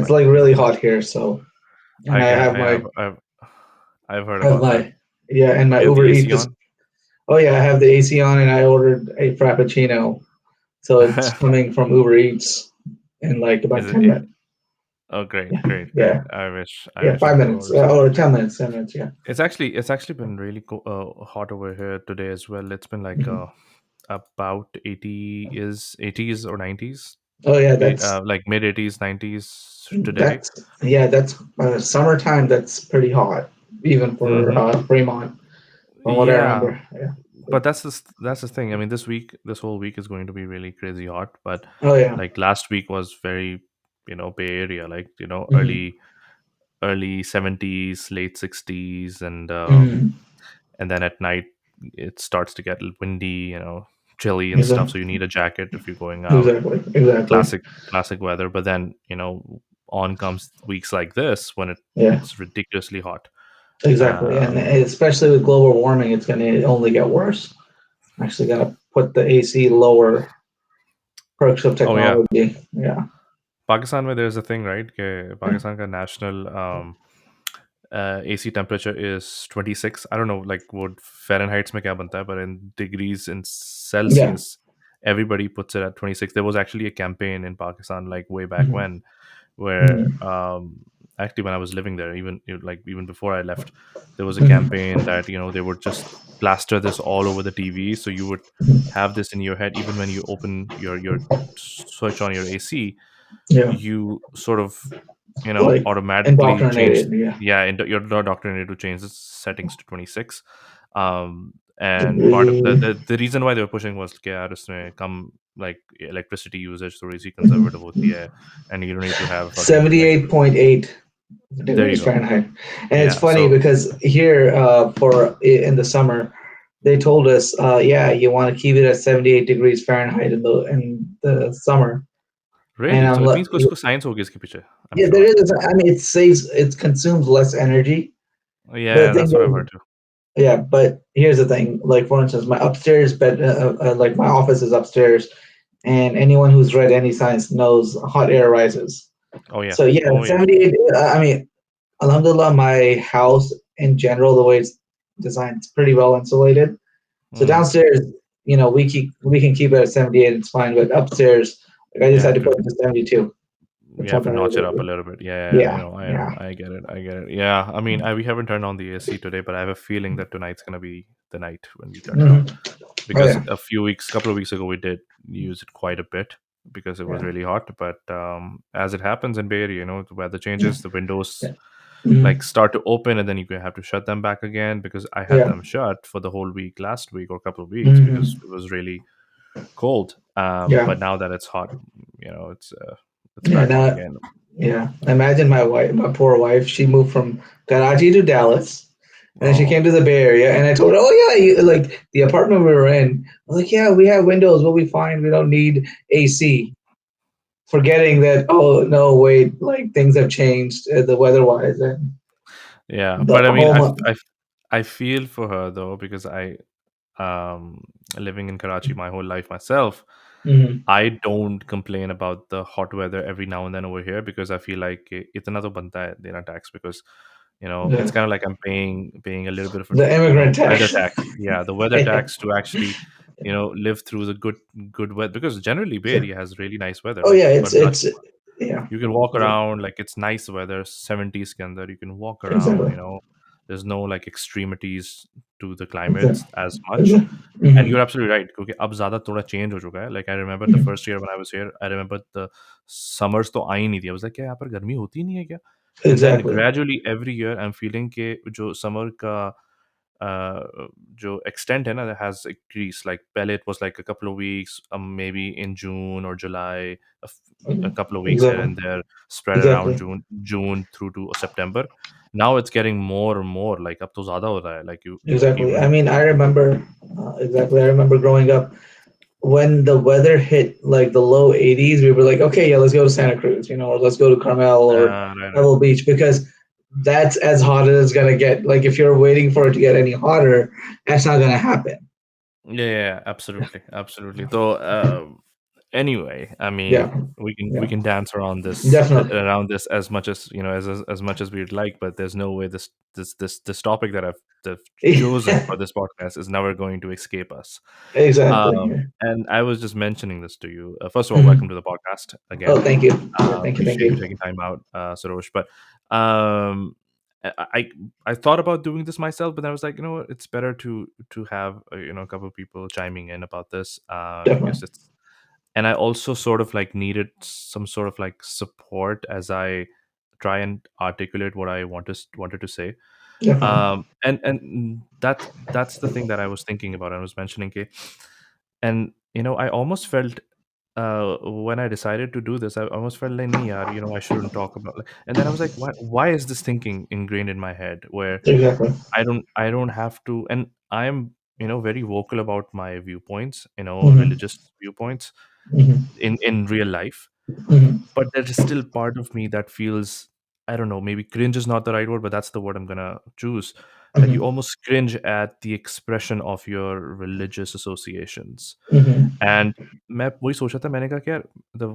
it's like really hot here. So, and I I get it. have my I've heard I have about that. my yeah, and my You have Uber the AC Eats is. on? Oh yeah, I have the AC on, and I ordered a frappuccino, so it's coming from Uber Eats in like Is about it? 10 minutes. Oh, great, Yeah, great, great. yeah, I yeah, wish I five could minutes order some. or 10 minutes, 10 minutes. Yeah. It's actually been really hot over here today as well. It's been like Mhm. about 80s or 90s, Oh yeah, that's like mid 80s, 90s today. that's yeah, that's summertime. That's pretty hot, even for Hmm. Fremont, from what I Yeah, remember. Yeah. but that's the thing. I mean, this whole week is going to be really crazy hot. But Oh yeah. like last week was very, Bay Area, like Hmm. early 70s, late 60s, Hmm. and then at night it starts to get windy, chilly and stuff. So Exactly. you need a jacket if you're going out. Exactly. Exactly. Classic weather. But then on comes weeks like this when Yeah. it's ridiculously hot. Exactly. And Um, especially with global warming, it's going to only get worse. I'm actually going to put the AC lower. Perks of oh yeah, technology. Yeah. Pakistan where there's a thing, right? Pakistan ka national AC temperature is 26. I don't know, like what Fahrenheit mein kya banta hai, but in degrees in Yeah. Celsius, everybody puts it at 26. There was actually a campaign in Pakistan, like way back Hmm. when, where Hmm. actually when I was living there, even before I left, there was a Hmm. campaign that they would just plaster this all over the TV, so you would have this in your head even when you open your switch on your AC, Yeah. you sort of Like automatically change. indoctrinated. Yeah. Yeah, and you're not indoctrinated to change the settings to 26. And part of the reason why they were pushing was कि यार उसमें कम like electricity usage थोड़ी सी conservative होती है, and you don't need to have fucking like 78.8 there you degrees go. Fahrenheit. And it's Yeah, funny so because here for in the summer, they told us, yeah, you want to keep it at 78 degrees Fahrenheit in the summer. And really, I'm so it like, means कुछ कुछ science होगी इसके पीछे, I'm yeah, there sure. is. I mean, it consumes less energy. But Yeah, the thing that's what I've is, heard too. yeah, but here's the thing. Like for instance, my upstairs bed, like my office is upstairs, and anyone who's read any science knows hot air rises. Oh yeah, So yeah, oh yeah. 78. I mean, Alhamdulillah, my house in general, the way it's designed, it's pretty well insulated. So Mm. downstairs, we can keep it at 78. It's fine. But upstairs, like I You just had have to to put it to 72. you That's have what to I had notch it to up a do. little bit. Yeah, Yeah, I know. yeah, I get it. Yeah, I mean, we haven't turned on the AC today, but I have a feeling that tonight's gonna be the night when we turn it on. hmm. Oh Because yeah, couple of weeks ago, we did use it quite a bit because it was yeah, really hot. But as it happens in Bay Area, the weather yeah, changes, the windows yeah. Hmm. like start to open, and then you have to shut them back again. Because I had Yeah. them shut for the whole week last week or a couple of weeks because Hmm. it was really cold. Yeah, But now that it's hot, it's yeah. back on Now, again. yeah. Imagine my wife, my poor wife. She moved from Karachi to Dallas, and then she Oh, came to the Bay Area. And I told her, "Oh yeah, like the apartment we were in. I was like, yeah, we have windows. We'll be fine. We don't need AC." Forgetting that, oh no, wait, like things have changed, the weather-wise, and yeah. the But I mean, home. I feel for her though because um, living in Karachi my whole life myself, Mhm. I don't complain about the hot weather every now and then over here because I feel like itna to banta hai dena tax because it's Yeah. kind of like I'm paying a little bit of a The immigrant weather tax. tax. Yeah, the weather Yeah. tax to actually live through the good weather because generally Bay Sure. Area has really nice weather. Oh Like yeah, but it's yeah. you can walk around like it's nice weather 70s ke andar you can walk around, Exactly. there's no like extremities to the Exactly. climates as much. Exactly. And Hmm. you're absolutely right क्योंकि अब ज़्यादा थोड़ा change हो चुका है. Like I remember the Hmm. first year when I was here, I remember the summers तो आई नहीं थी. I was like क्या यहाँ पर गर्मी होती नहीं है क्या? And then Exactly. gradually every year I'm feeling कि जो summer का जो extent है ना that has increased. Like पहले it was like a couple of weeks, maybe in June or July, a couple of weeks here Exactly. and there, spread around Exactly. June through to September. Now it's getting more and more. Like अब तो ज़्यादा हो रहा है. Like you Exactly. I even mean, I remember exactly. I remember growing up when the weather hit like the low 80s. We were like, okay, yeah, let's go to Santa Cruz, or let's go to Carmel or right. Pebble Beach because that's as hot as it's gonna get. Like if you're waiting for it to get any hotter, that's not gonna happen. Yeah, absolutely, absolutely. So Anyway, I Yeah, mean, we yeah, can dance around definitely. as much as as much as we'd like, but there's no way this topic that I've chosen for this podcast is never going to escape us. Exactly. Yeah. And I was just mentioning this to you. First of all, welcome Mhm. to the podcast Oh, again. thank you. Yeah, thank you, thank Appreciate you you. taking time out, Sarosh. But um, I, I I thought about doing this myself, but then I was like, you know what, it's better to have a couple of people chiming in about this, because Definitely, it's, and I also sort of like needed some sort of like support as I try and articulate what I wanted to say. definitely. And that's the thing that I was thinking about. I was mentioning, okay, and I almost felt, when I decided to do this, I almost felt like, nahi yaar, I shouldn't talk about, and then I was like, why is this thinking ingrained in my head where Exactly. I don't have to, and I'm very vocal about my viewpoints, Hmm. religious viewpoints Hmm. in real life, Hmm. but there is still part of me that feels, I don't know, maybe cringe is not the right word, but that's the word I'm gonna choose, that you Hmm. almost cringe at the expression of your religious associations. Hmm. And मैं वही सोचा था, मैंने कहा कि यार,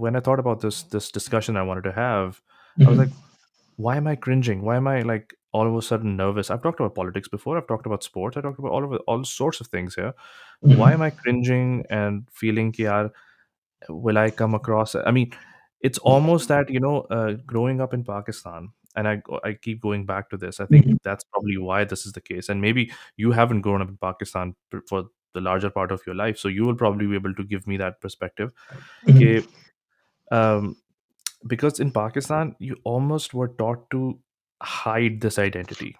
when I thought about this discussion I wanted to have, I was like, Hmm. why am I cringing? Why am I like all of a sudden nervous? I've talked about politics before. I've talked about sports. I talked about all sorts of things here. Why am Hmm. I cringing and feeling कि यार, will I come across? I mean, it's almost that, growing up in Pakistan, and I keep going back to this. I think Hmm. that's probably why this is the case. And maybe you haven't grown up in Pakistan for the larger part of your life, so you will probably be able to give me that perspective. Hmm. कि, um, because in Pakistan, you almost were taught to hide this identity,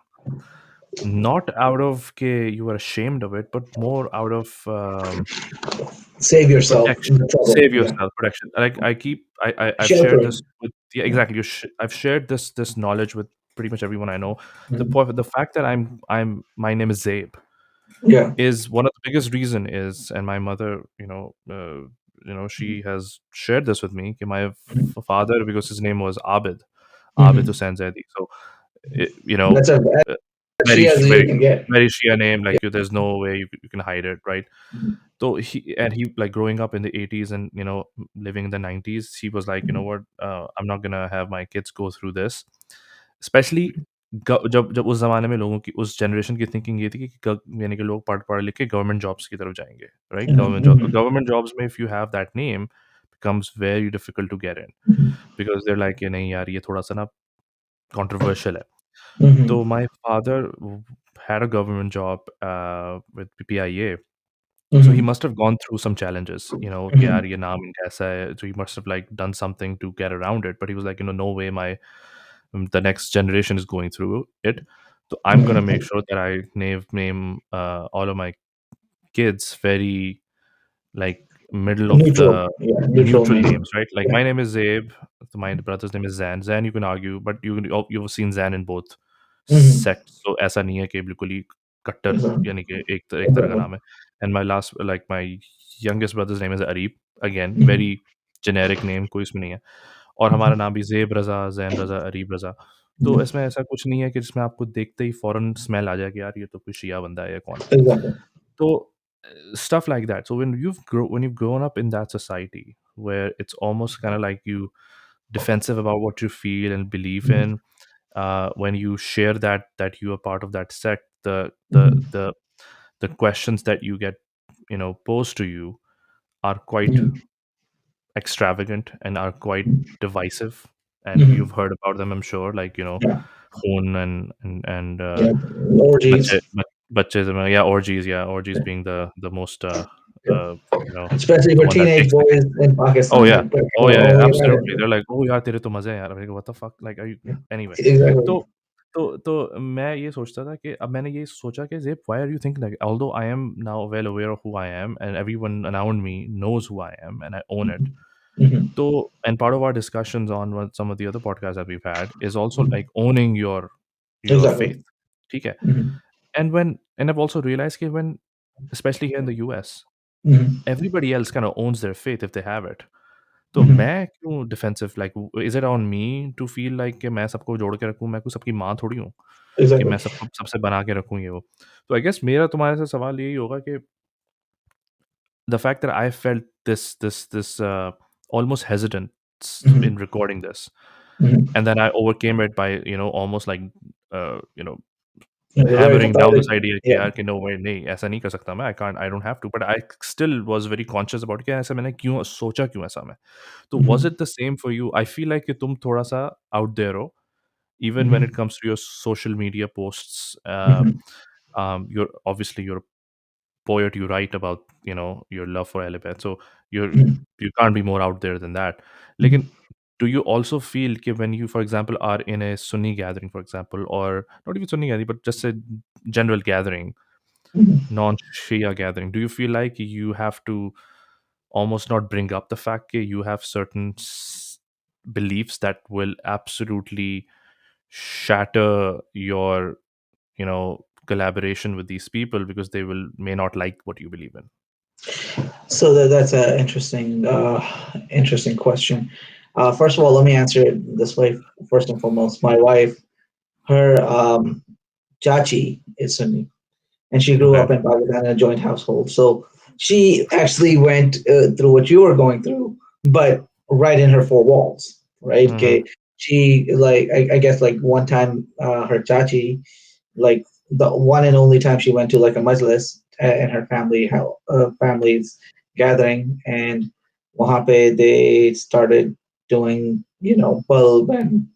not out of ke you were ashamed of it, but more out of Save yourself protection. in the trouble. Save Yeah. yourself, protection. Like I keep, I've shared this Sheltering. with, yeah, Yeah. exactly. I've shared this knowledge with pretty much everyone I know. Hmm. The fact that my name is Zaib Yeah. is one of the biggest reason is, and my mother, she has shared this with me. My father, because his name was Abid Hmm. Hussain Zaidi. So, That's as uh, very actually as you very can get. very Shia name. Like there's no way you can hide it, right? Mhm. So he like growing up in the 80s and living in the 90s, he was like, you know Mhm. what, I'm not gonna have my kids go through this, especially जब जब उस जमाने में लोगों की उस generation की thinking ये थी कि यानी कि लोग पढ़ पढ़ लिख के गवर्नमेंट जॉब्स की तरफ जाएंगे, राइट? गवर्नमेंट जॉब, तो Mhm. गवर्नमेंट जॉब्स में if you have that name becomes very difficult to get in, Mhm. because they're like, ये नहीं यार, ये थोड़ा सा ना controversial है. So Mhm. my father had a government job with PPIA. So he Mhm. must have gone through some challenges, कि यार Mhm. ये नाम इनका ऐसा है. So he must have like done something to get around it. But he was like, no way, the next generation is going through it. So I'm gonna make Mhm. sure that I name all of my kids very like middle of Neutral. the Yeah. Neutral neutral name. names, right? Like Yeah. my name is Zabe, so my brother's name is Zan. Zan, you can argue, but you've seen Zan in both Mhm. sects, so ऐसा नहीं है कि बिल्कुल ही कट्टर Exactly. यानी कि एक तरह का Exactly. नाम है. And my last, like my youngest brother's name is Arif. Again, very Mhm. generic name, कोई इसमें नहीं है. और हमारा नाम भी ज़ेब रज़ा, ज़ैन रज़ा, अरीब रज़ा. तो Mhm. इसमें ऐसा कुछ नहीं है कि जिसमें आपको देखते ही फ़ौरन स्मेल आ जाए कि यार ये तो कोई शिया बंदा है या कौन है. Exactly. So stuff like that. So when you've grown up in that society where it's almost kind of like you defensive about what you feel and believe Mhm. in, when you share that you are part of that sect, Mhm. the questions that you get posed to you are quite Mhm. extravagant and are quite divisive, and you've Mhm. heard about them, I'm sure, like Yeah. Khun and Yeah. Orgies. बच्चे yeah, orgies, yeah, orgies being the most Yeah. Especially the for one that teenage takes the. boys in Oh Pakistan. yeah. Like, they're Oh like, yeah, oh, yeah, yeah. absolutely. They're like, "Oh यार तेरे तो मज़े हैं यार." मैंने कहा, "What the fuck? Like are you?" Yeah. Anyway, Exactly. तो मैं ये सोचता था कि अब मैंने ये सोचा कि ज़ेब, why are you thinking like, although I am now well aware of who I am and everyone around me knows who I am and I own it. Mhm. Mhm. So, and part of our discussions on some of the other podcasts that we've had is also Mhm. like owning your Exactly. faith. ठीक है? Mhm. And I've also realized that when, especially here in the US, Mhm. everybody else kind of owns their faith if they have it. तो Mhm. मैं क्यों defensive, like is it on me to feel like कि मैं सबको जोड़ के रखूँ, मैं कोई सबकी माँ थोड़ी हूँ कि Exactly. मैं सबको सबसे बना के रखूँ ये वो. तो आई गेस मेरा तुम्हारे से सवाल यही होगा कि the fact that I felt this almost hesitant in Mhm. recording this, Mhm. and then I overcame it by almost like you know Yeah, you're very hammering down cathartic. this idea कि Yeah. यार कि no way नहीं ऐसा नहीं कर सकता मैं, I don't have to, but I still was very conscious about कि ऐसा मैंने क्यों सोचा क्यों ऐसा मैं. तो was Mhm. it the same for you? I feel like कि तुम थोड़ा सा out there हो, even when it Mhm. comes to your social media posts. Mhm. You're a poet, you write about your love for Alibet, so you're Mhm. you can't be more out there than that. Like, Mhm. do you also feel that when you, for example, are in a Sunni gathering, for example, or not even Sunni gathering, but just a general gathering, Mhm. non-Shia gathering, do you feel like you have to almost not bring up the fact that you have certain beliefs that will absolutely shatter your collaboration with these people because they will may not like what you believe in? So that's an interesting question. First of all, let me answer it this way. First and foremost, my wife, her chachi is Sunni, and she grew Okay. up in Pakistan in a joint household. So she actually went through what you were going through, but right in her four walls, right? Hmm. Okay, she like I guess like one time her chachi, like the one and only time she went to like a majlis in her family's gathering, and wahan pe they started doing bulb and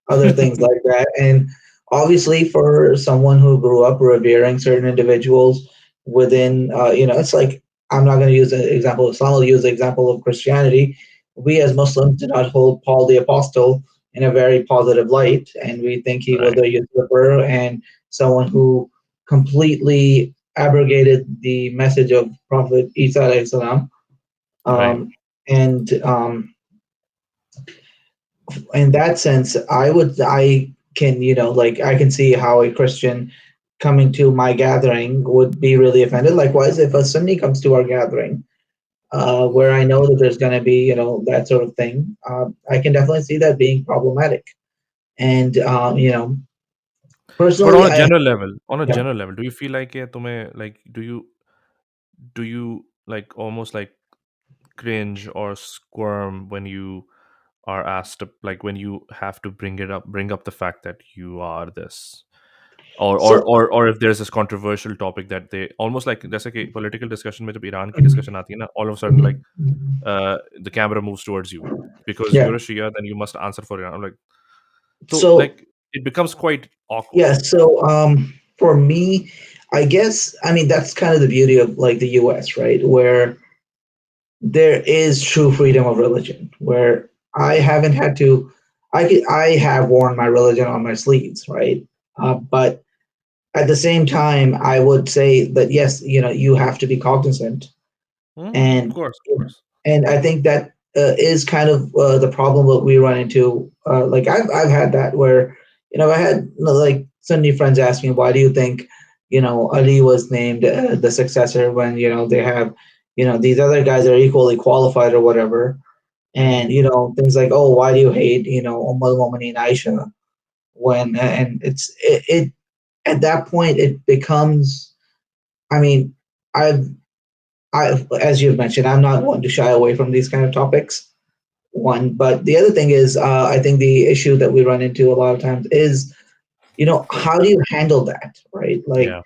other things like that. And obviously, for someone who grew up revering certain individuals within, it's like I'm not going to use an example of Islam. I'll use the example of Christianity. We as Muslims do not hold Paul the Apostle in a very positive light, and we think he was Right. a usurper and someone who completely abrogated the message of Prophet Isa alayhi salam. Right. Um, and in that sense, I can, like I can see how a Christian coming to my gathering would be really offended. Likewise, if a Sunni comes to our gathering, where I know that there's going to be, that sort of thing, I can definitely see that being problematic. And, But personally, on a yeah, general level, do you feel like like do you like almost like cringe or squirm when you are asked to, like when you have to bring up the fact that you are this, so, or if there's this controversial topic that they almost like जैसे कि political discussion में जब Iran की mhm, discussion आती है ना, all of a sudden like mhm, mhm. the camera moves towards you because Yeah. you're a Shia, then you must answer for Iran. I'm like, so So, like it becomes quite yeah. awkward. So, for me, I guess, I mean, that's kind of the beauty of like the US, right? Where there is true freedom of religion where I haven't had to I have worn my religion on my sleeves, right? But at the same time, I would say that yes, you have to be cognizant, Of and course, of course. I think that is kind of the problem that we run into. Like I've had that where I had like Sunni friends ask me, why do you think Ali was named the successor when they have these other guys are equally qualified or whatever, and Hmm. things like, oh, why do you hate Ummul Mu'mineen Aisha when and it at that point it becomes, I mean, I've as you've mentioned, I'm not one to shy away from these kind of topics. One, but the other thing is, I think the issue that we run into a lot of times is, how do you handle that, right? Yeah.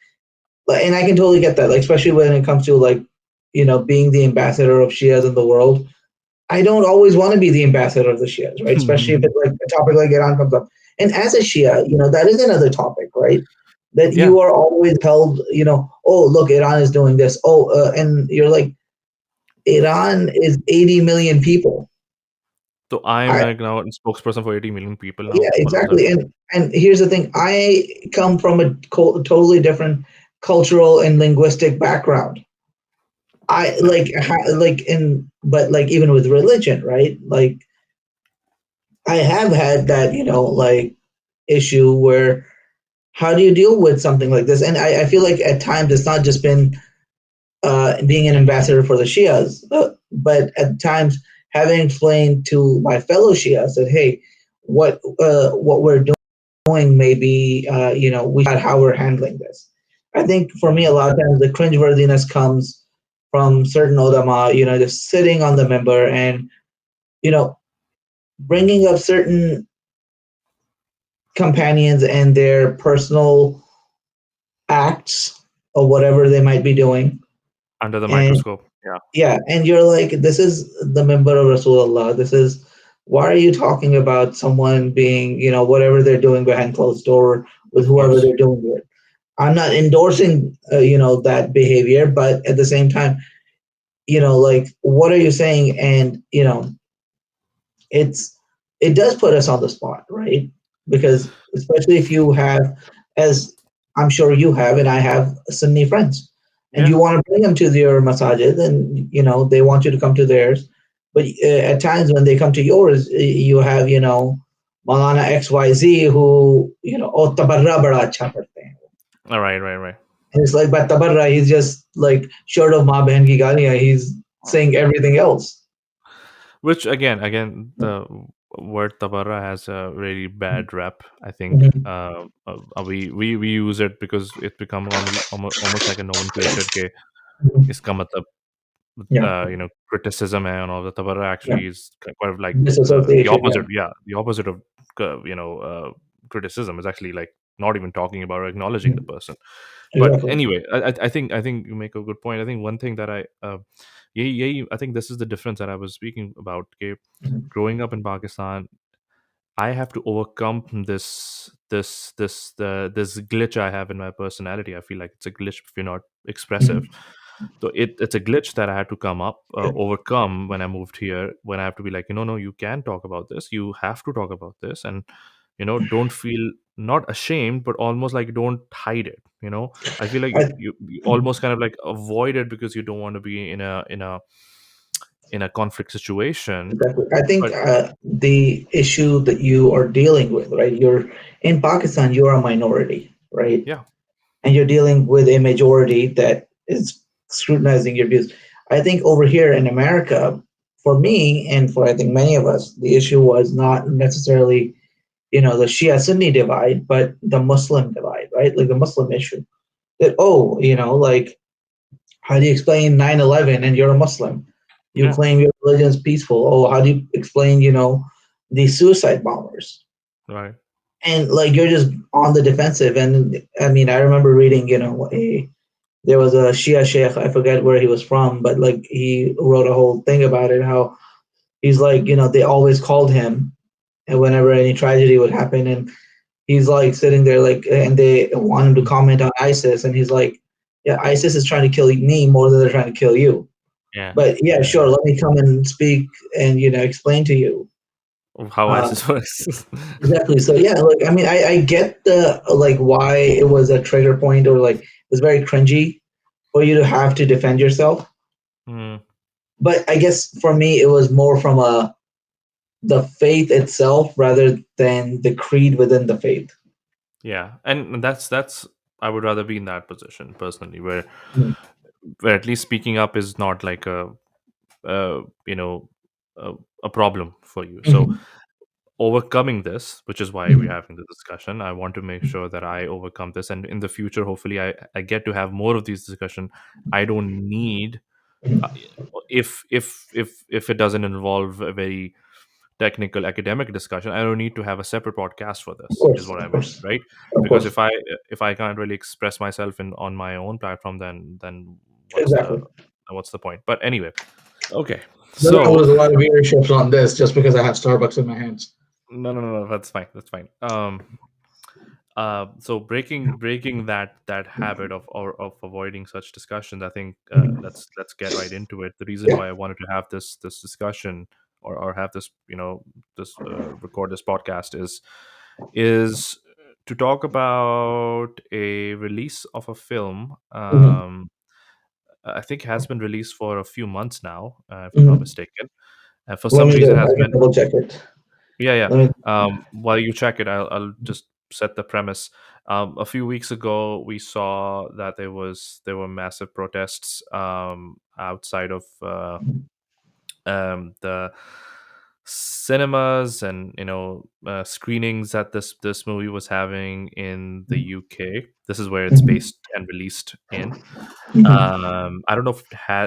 And I can totally get that, like, especially when it comes to like, being the ambassador of Shias in the world. I don't always want to be the ambassador of the Shias, right? Especially if it's like a topic like Iran comes up. And as a Shia, that is another topic, right? That Yeah. you are always held, oh, look, Iran is doing this. Oh, and you're like, Iran is 80 million people. So I'm I like now a spokesperson for 80 million people Yeah, now, all of a exactly. sudden. And here's the thing: I come from a totally different cultural and linguistic background. I Yeah. like in but like even with religion, right? Like I have had that like issue where how do you deal with something like this? And I feel like at times it's not just been being an ambassador for the Shias, but at times having explained to my fellow Shias that hey, what we're doing may be we how we're handling this. I think for me a Hmm. lot of times the cringeworthiness comes. from certain ulama, just sitting on the member and you know bringing up certain companions and their personal acts or whatever they might be doing. Under the And microscope. Yeah. yeah, and you're like, this is the member of Rasulullah. This is why are you talking about someone being, whatever they're doing behind closed door with Of whoever course. they're doing with. I'm not endorsing, that behavior, but at the same time, like, what are you saying? And it's it does put us on the spot, right? Because especially if you have, as I'm sure you have, and I have Sunni friends, and Yeah. you want to bring them to your masajid, and they want you to come to theirs, but at times when they come to yours, you have Malana XYZ who oh tabarra bada acha padhte hain. All right. Right. Right. And it's like, but tabarra, he's just like short of ma behan ki galiyan, he's saying everything else. Which again, the word tabara has a really bad rep. I think Mhm. we use it because it's become almost like a nomenclature. के Mhm. इसका मतलब Yeah, criticism hai and all. The tabara yeah. actually is kind of like the Disassociation, yeah. opposite. Yeah, the opposite of criticism is actually like not even talking about or acknowledging the Mhm. person. But Exactly. anyway, I think you make a good point. I think one thing that I think this is the difference that I was speaking about. Okay, Mhm. growing up in Pakistan, I have to overcome this glitch I have in my personality. I feel like it's a glitch if you're not expressive. Mhm. So it's a glitch that I had to overcome when I moved here. When I have to be like, no, you can talk about this. You have to talk about this, and don't feel not ashamed, but almost like don't hide it. I feel like I, you almost kind of like avoid it because you don't want to be in a conflict situation. exactly. I think But the issue that you are dealing with, right? You're in Pakistan, you're a minority, right? yeah, And you're dealing with a majority that is scrutinizing your views. I think over here in America, for me and for I think many of us, the issue was not necessarily, the Shia Sunni divide, but the Muslim divide, right? Like the Muslim issue. That, oh, like, how do you explain 9/11 and you're a Muslim? You yeah, claim your religion is peaceful. Oh, how do you explain, the suicide bombers? right, And like you're just on the defensive. And I mean, I remember reading, there was a Shia sheikh, I forget where he was from, but like he wrote a whole thing about it, how he's like, they always called him and whenever any tragedy would happen, and he's like sitting there like, and they want him to comment on ISIS, and he's like, yeah, ISIS is trying to kill me more than they're trying to kill you. yeah, But yeah, yeah, sure, let me come and speak and explain to you. how Uh, ISIS works. exactly. So yeah, like I mean, I get the like why it was a trigger point or like it's very cringy for you to have to defend yourself. Mm, But I guess for me, it was more from a the faith itself rather than the creed within the faith. yeah, and that's I would rather be in that position personally, where Mhm. at least speaking up is not like uh you know a, a problem for you. So Mhm. overcoming this, which is why we're Mhm. having the discussion, I want to make sure that I overcome this, and in the future, hopefully, I get to have more of these discussion. I don't need uh, Mhm. if it doesn't involve a very technical academic discussion, I don't need to have a separate podcast for Of this, is course, what I of mean, course, right? of Because course. if I can't really express myself in on my own platform, then what's the Exactly. what's the point? But anyway, okay. We're gonna So lose a lot of viewerships on this just because I have Starbucks in my hands. no, that's fine, that's fine. So breaking that habit of avoiding such discussions, I think Mhm. let's get right into it. The reason Yeah. why I wanted to have this discussion, or have this this record this podcast is to talk about a release of a film. Mhm. I think has been released for a few months now, if I'm not Mhm. mistaken. And for Let some me reason do. has I can been. double check it. Yeah, yeah. Let me. While you check it, I'll just set the premise. A few weeks ago, we saw that there were massive protests outside of the cinemas and screenings that this movie was having in the UK. This is where it's Mhm. based and released in. Mhm. I don't know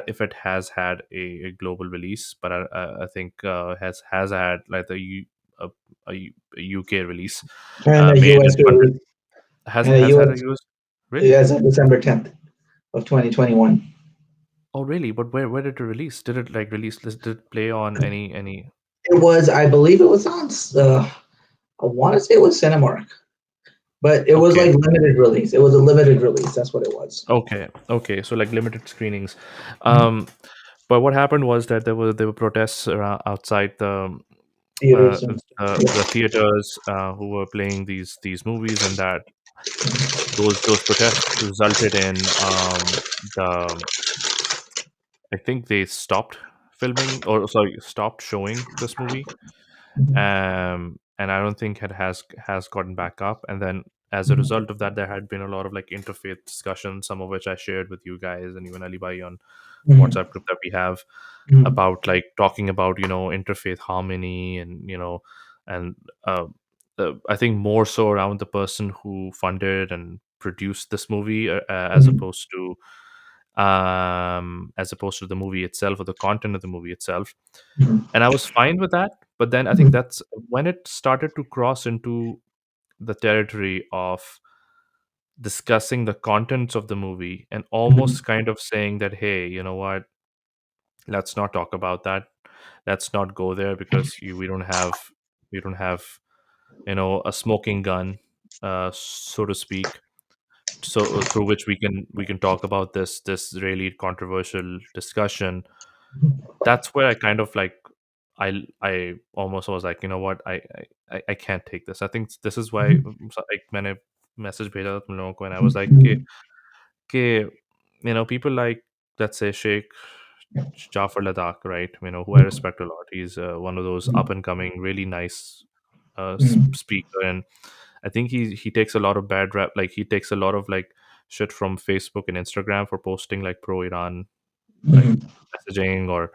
if it has had a global release, but I think has had like a, a UK release. And a Made US in hundred release. And a has had a US US, really. as of December 10th of 2021. Oh, really? But where did it release? Did it like release? Did it play on any? It was, I believe it was on, I want to say it was Cinemark, but it was Okay, like limited release. It was a limited release. That's what it was. okay. So like limited screenings. Mhm. Um, but what happened was that there were protests around, outside uh, Theaters and stuff. the theaters who were playing these movies, and that those protests resulted in the I think they stopped filming, or sorry, stopped showing this movie. And I don't think it has gotten back up. And then as a result of that, there had been a lot of like interfaith discussions, some of which I shared with you guys and even Ali Bhai on Mhm. WhatsApp group that we have, Mhm. about like talking about interfaith harmony, and and uh, I think more so around the person who funded and produced this movie, Mhm. as opposed to the movie itself or the content of the movie itself. Mhm. And I was fine with that. But then I think Mhm. that's when it started to cross into the territory of discussing the contents of the movie and Mhm. almost kind of saying that, hey, you know what, let's not talk about that, let's not go there, because we don't have a smoking gun, so to speak, so through which we can talk about this really controversial discussion. That's where I kind of like, I almost was like, you know what, I can't take this. I think this is why, like, मैंने message भेजा था तुम लोगों को, and I was like, people like, let's say, Sheikh Jafar Ladakh, right? Who I respect a lot. He's one of those up and coming, really nice Mhm. speaker, and I think he takes a lot of bad rap. Like, he takes a lot of like shit from Facebook and Instagram for posting like pro Iran like Mhm. messaging, or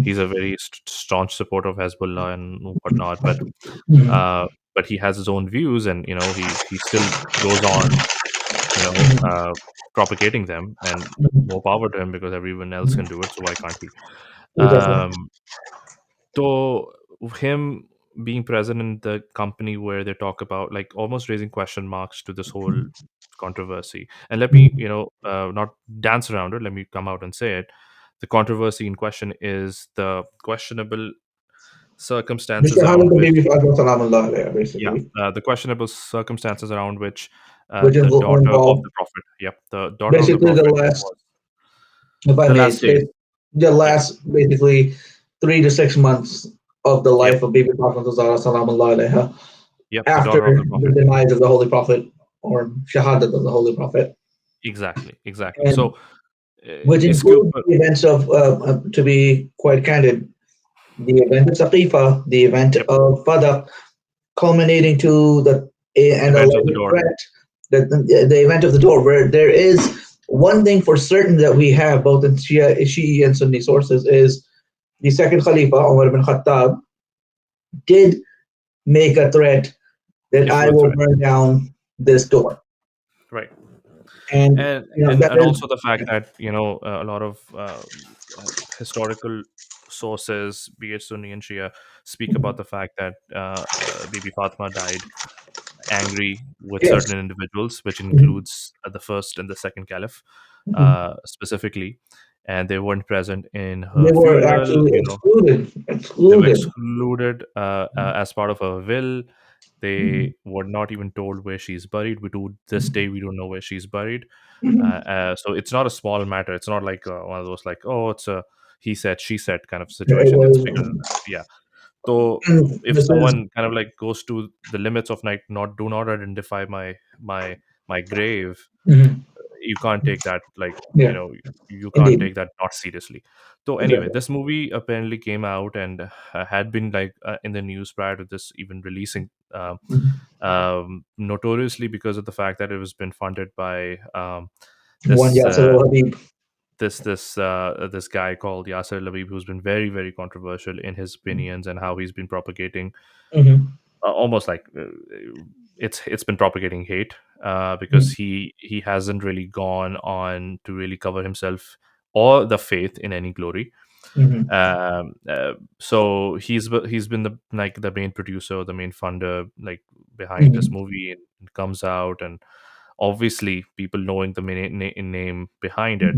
he's Mhm. a very staunch supporter of Hezbollah and whatnot. But Mhm. uh, but he has his own views, and he still goes on, you know, uh, propagating them, and more power to him, because everyone else can do it. So why can't he? Exactly. So him being present in the company where they talk about like almost raising question marks to this whole controversy. And let me, not dance around it. Let me come out and say it. The controversy in question is the questionable The circumstances Shahada around the which, Baby Fatima Salamullah there, yeah, basically, the questionable circumstances around which which the daughter of involved the prophet, yep, the daughter of the basically the prophet last, was if I the may last days. say, the Yep, last basically 3 to 6 months of the yep, life of Baby Fatima Zahra Salamullah alaiha, yep, the after daughter of the the prophet. demise of the Holy Prophet or Shahadat of the Holy Prophet, Exactly. and So which इसके includes ऊपर, the events of, to be quite candid, the event of Saqifa, the event yep, of Fadak, culminating to an event of the alleged door. threat, the event of the door, where there is one thing for certain that we have both in Shia and Sunni sources is the second Khalifa, Umar bin Khattab, did make a threat that Issue I a will threat, burn down this door. right? And and you know and that and is also the fact that a lot of historical sources, be it Sunni and Shia, speak about the fact that Bibi Fatima died angry with yes. certain individuals, which Mhm. includes the first and the second Caliph, Mhm. specifically, and they weren't present in They her were funeral. actually excluded. They were Excluded. excluded as part of a will. Mhm. They were not even told where she's buried. We do this day, we don't know where she's buried. Mhm. So it's not a small matter. It's not like one of those like, oh, it's a he said she said kind of It situation. It's bigger than was. that. Yeah. So if This is. someone kind of like goes to the limits of like, not do not identify my grave, Mhm. you can't take that like, Yeah. you can't Indeed. take that not seriously. So anyway, Exactly. this movie apparently came out and had been like in the news prior to this even releasing, Mhm. notoriously because of the fact that it was been funded by One this Yasser Habib. this guy called Yasser Habib, who's been very, very controversial in his opinions and how he's been propagating Mm-hmm. almost like it's been propagating hate, because he hasn't really gone on to really cover himself or the faith in any glory. Mm-hmm. So he's been the like the main producer, the main funder, like behind this Mm-hmm. movie. It comes out, and obviously people knowing the name behind it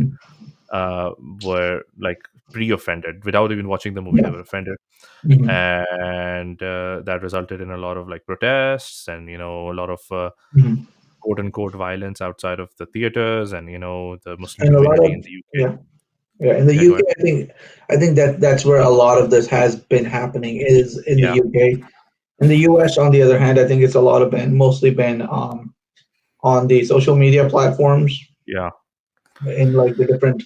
were like pre-offended without even watching the movie. They Yeah. were offended, Mm-hmm. and that resulted in a lot of like protests, and a lot of Mm-hmm. quote unquote violence outside of the theaters, and the Muslim And a lot community of in the UK. yeah. Yeah, in the Yeah, go UK, ahead. I think that that's where a lot of this has been happening is in the Yeah, UK. In the US, on the other hand, I think it's a lot of been mostly been on the social media platforms yeah, in like the different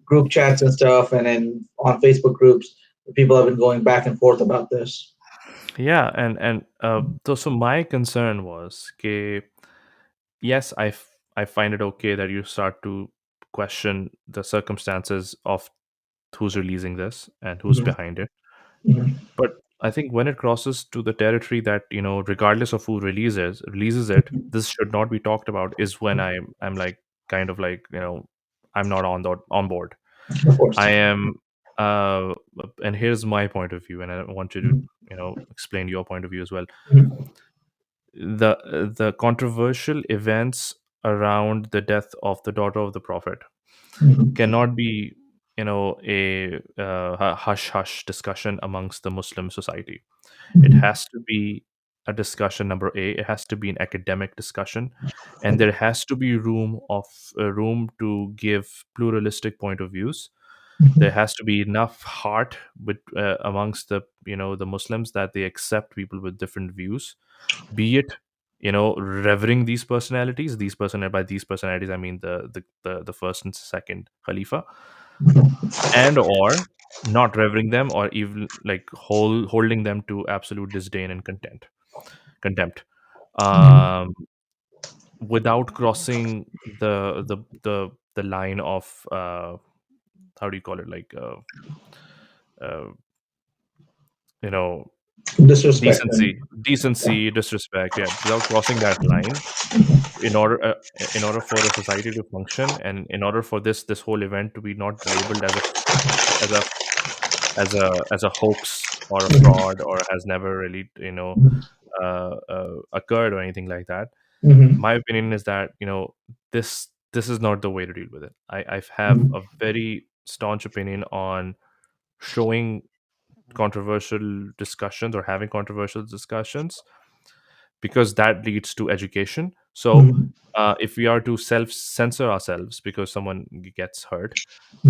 group chats and stuff, and then on Facebook groups, people have been going back and forth about this. yeah, and so my concern was, okay, yes, I find it okay that you start to question the circumstances of who's releasing this and who's Mhm, behind it. mhm, But I think when it crosses to the territory that, regardless of who releases it, this should not be talked about, is when I'm like kind of like, I'm not on board. of course. I am uh and here's my point of view, and I want you to, Mhm, explain your point of view as well. mhm, The controversial events around the death of the daughter of the prophet mhm, cannot be, a hush hush discussion amongst the Muslim society. It mhm, has to be a discussion. Number A, it has to be an academic discussion, and there has to be room to give pluralistic point of views. There mhm, has to be enough heart amongst the Muslims, that they accept people with different views, be it, revering by these personalities I mean the first and second Khalifa, and or not revering them, or even like holding them to absolute disdain and contempt, mhm, um without crossing the line of, how do you call it, like, uh, you know disrespect and yeah. decency, disrespect, yeah, without crossing that line, in order uh, in order for a society to function, and in order for this whole event to be not labeled as a as a hoax or a Mhm, fraud, or has never really, occurred or anything like that. mhm, My opinion is that, this is not the way to deal with it. I have mhm, a very staunch opinion on showing controversial discussions, or having controversial discussions, because that leads to education. So, mhm, if we are to self censor ourselves because someone gets hurt,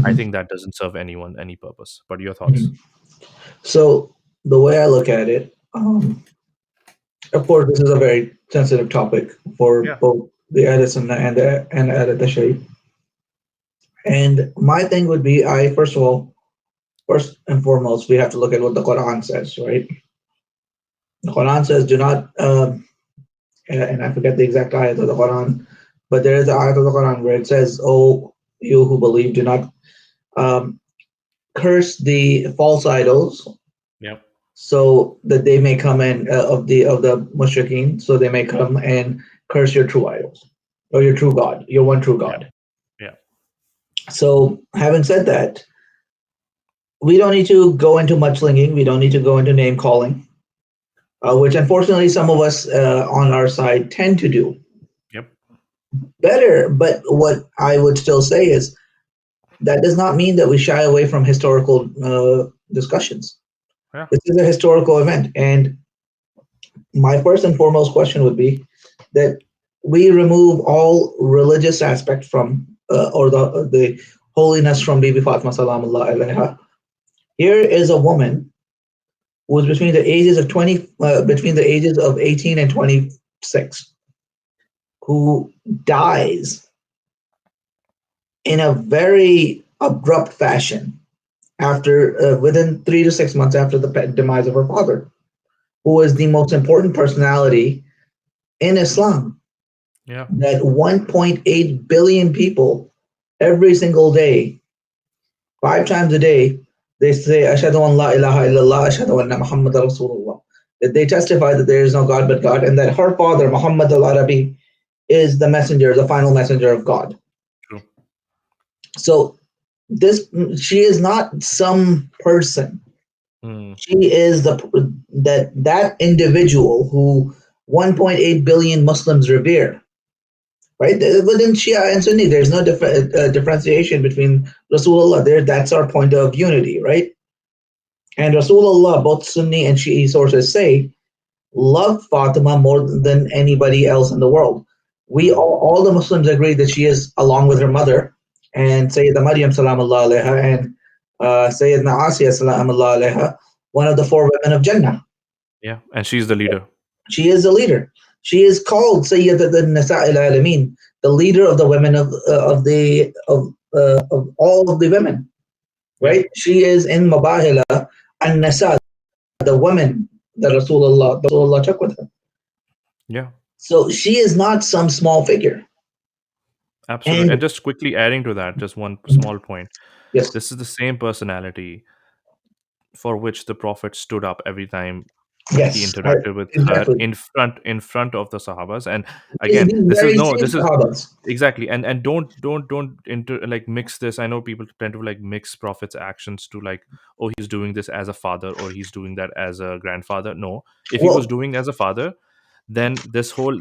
I mhm, think that doesn't serve anyone any purpose. But your thoughts? mhm. So the way I look at it, of course, this is a very sensitive topic for Yeah. both the Edison and the Shaykh. And my thing would be, I first of all, first and foremost, we have to look at what the Quran says, right? The Quran says, "Do not," and I forget the exact ayat of the Quran, but there is an ayat of the Quran where it says, "Oh, you who believe, do not um, curse the false idols, Yep. so that they may come in of the mushrikeen, so they may come and curse your true idols or your true God, your one true Yeah. God." Yeah. So, having said that, we don't need to go into mudslinging. We don't need to go into name calling, which unfortunately some of us on our side tend to do Yep. better. But what I would still say is that does not mean that we shy away from historical discussions. Yeah. This is a historical event, and my first and foremost question would be that we remove all religious aspect from or the holiness from Bibi Fatima salamullah alaiha. Here is a woman who was between the ages of 18 and 26, who dies in a very abrupt fashion after within 3 to 6 months after the demise of her father, who is the most important personality in Islam, Yeah. that 1.8 billion people every single day. 5 times a day, they say, Ashhadu an la ilaha illallah, Ashhadu anna Muhammad Rasulullah. That they testify that there is no God but God, and that her father, Muhammad al-Arabi, is the messenger, the final messenger of God. True. So this, she is not some person. Mm. She is that individual who 1.8 billion Muslims revere. Right within Shia and Sunni, there's no differentiation between Rasulullah. There, that's our point of unity, right? And Rasulullah, both Sunni and Shi'i sources say, love Fatima more than anybody else in the world. We Mm. all the Muslims agree that she is, along with her mother and Sayyidina Maryam salamullah alaiha and Sayyidina Asiya salamullah alaiha, one of the four women of Jannah. Yeah, and she's the leader. She is a leader. She is called Sayyidat al-Nisa' al-Alamin, the leader of the women of all of the women. Yeah, Right? She is in Mabahila and Nisa, the women that Rasulullah took with her. yeah, So she is not some small figure. absolutely. And And just quickly adding to that, just one small point. yes, This is the same personality for which the Prophet stood up every time he yes, interacted with her exactly. in front of the Sahabas. And again, These this is very no, same this is Sahabas. exactly. And don't like mix this. I know people tend to like mix Prophet's actions to like, oh, he's doing this as a father or he's doing that as a grandfather. No, if he was Well, doing as a father, then this whole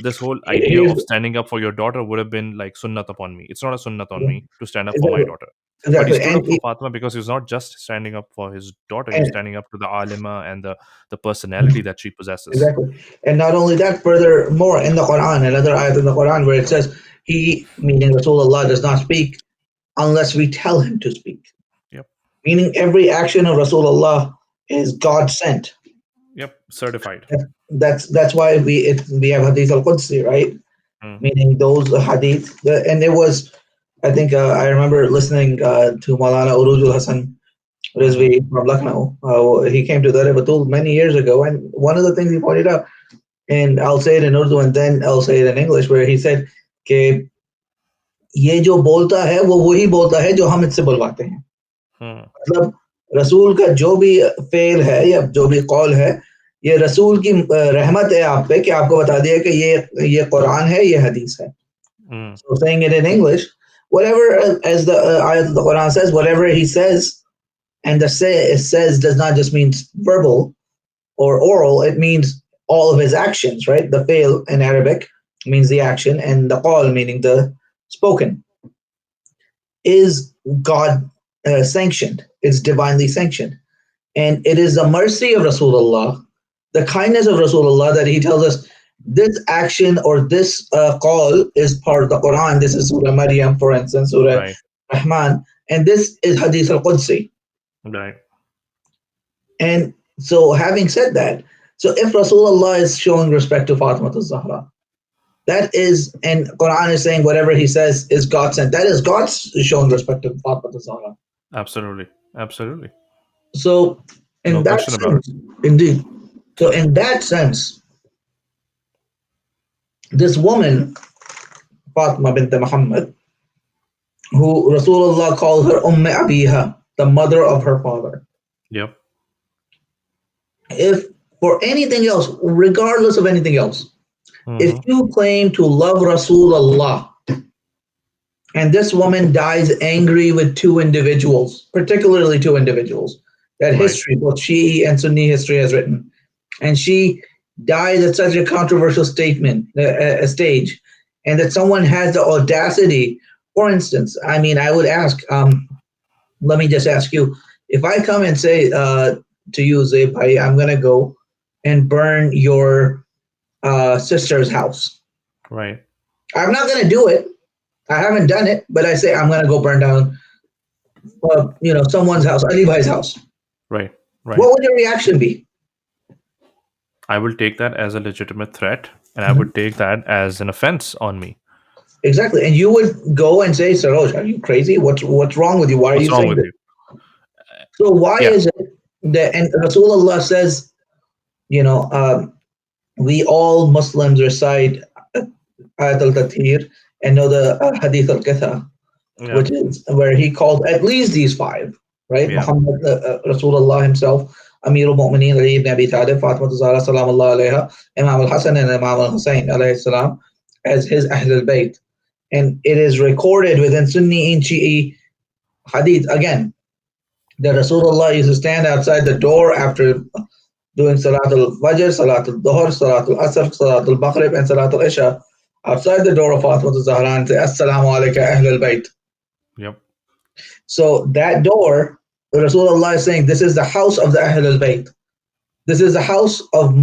idea here's of standing up for your daughter would have been like sunnat upon me. It's not a sunnat on me to stand up for my exactly, daughter. But he exactly, stood up for Fatima because he was not just standing up for his daughter, he was and standing up to the alima and the personality that she possesses. exactly. And not only that, furthermore, in the Quran, another ayat in the Quran where it says, he, meaning Rasulullah, does not speak unless we tell him to speak. Yep. Meaning every action of Rasulullah is God sent. Yep. Certified. That's why we have Hadith al-Qudsi, right? Mm. Meaning those hadith. And it was, I think, I remember listening to Maulana Urujul Hassan Hmm. Rizvi from Lucknow. He came to Dar Batul many years ago, and one of the things he pointed out, and I'll say it in Urdu and then I'll say it in English, where he said कि ये जो बोलता है वो वही बोलता है जो हम इससे बुलवाते हैं. Hmm. मतलब रसूल का जो भी फेल है या जो भी कौल है, ये रसूल की रहमत है आप पे कि आपको बता दिया कि ये कुरान है, ये हदीस है. Mm. So saying it in English, whatever, as the ayat of the Quran says, whatever he says, and the say it says does not just mean verbal or oral, it means all of his actions, right? The fail in Arabic means the action, and the qal, meaning the spoken, is God sanctioned. It's divinely sanctioned. And it is the mercy of Rasulullah, the kindness of Rasulullah, that he tells us this action or this call is part of the Quran. This is Surah Maryam, for instance, Surah Right. Rahman, and this is Hadith al Qudsi. Right. And so, having said that, so if Rasulullah is showing respect to Fatima al-Zahra, that is, and Quran is saying whatever he says is God sent. That is God's showing respect to Fatima al-Zahra. Absolutely. Absolutely. So, in No that question about it. sense, indeed. So, in that sense, this woman, Fatima bint Muhammad, who Rasulullah calls her Abiha, the mother of her father. Yep. If for anything else, regardless of anything else, if Hmm. you claim to love Rasulullah and this woman dies angry with two individuals, particularly two individuals, that Right. history, both Shi'i and Sunni history has written, and she dies at such a controversial a stage, and that someone has the audacity. For instance, I mean, I would ask, let me just ask you, if I come and say to you, Zaib, I'm going to go and burn your sister's house. Right. I'm not going to do it. I haven't done it, but I say I'm going to go burn down, someone's house, Ali's house. Right. Right. What would your reaction be? I will take that as a legitimate threat and I Mhm. would take that as an offense on me. Exactly, and you would go and say, Sarosh, are you crazy? What's wrong with you? Why are What's you wrong saying with this? you? So why Yeah. is it that, and Rasulullah says, you know, we all Muslims recite Ayat al-Tathir and know the Hadith al-Kitha, Yeah. which is where he called at least these five. right? Yeah. Muhammad, Rasulullah himself, Amir al-Mu'mineen Ali ibn Abi Talib, Fatima Zahra salamullah alayha, Imam al-Hasan and Imam al-Hussein alayhi salam as his Ahl al-Bayt. And it is recorded within Sunni and Shi'i hadith again that Rasulullah used to stand outside the door after doing Salatul Fajr, Salatul Dhuhr, Salatul Asr, Salatul Maghrib, and Salatul Isha outside the door of Fatima Zahra and say, Assalamu alayka Ahl al-Bayt. Yep. So that door, Rasulullah is saying, this is the house of the Ahl al-Bayt. This is the house of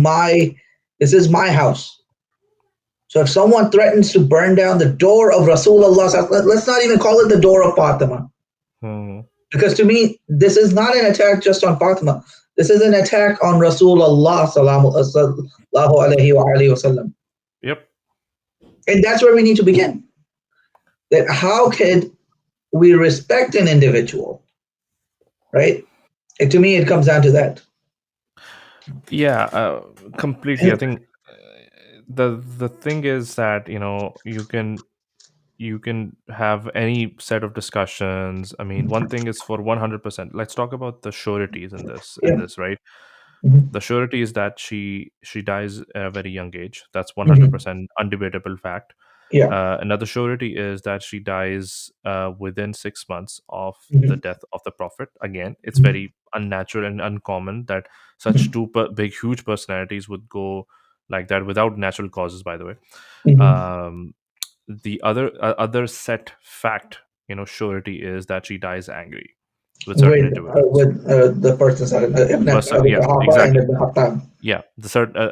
this is my house. So if someone threatens to burn down the door of Rasulullah's house, let's not even call it the door of Fatima. Mhm. Because to me, this is not an attack just on Fatima. This is an attack on Rasulullah sallallahu alayhi wa alayhi wa sallam. Yep. And that's where we need to begin. That how could we respect an individual, right? And to me, it comes down to that. Yeah, completely. I And, think the thing is that you can have any set of discussions. I mean, one thing is for 100%. Let's talk about the sureties in this. In yeah. this, right? Mhm. The surety is that she dies at a very young age. That's Mhm. 100% undebatable fact. Yeah. Another surety is that she dies within 6 months of the Mhm. death of the prophet. Again, it's Mhm. very unnatural and uncommon that such two big, huge personalities would go like that without natural causes. By the way, Mhm. um, the other set fact, surety is that she dies angry with certain individuals. With the person side, Ibn Person, Abi yeah, Quhafa and exactly. Ibn Khattab. Yeah,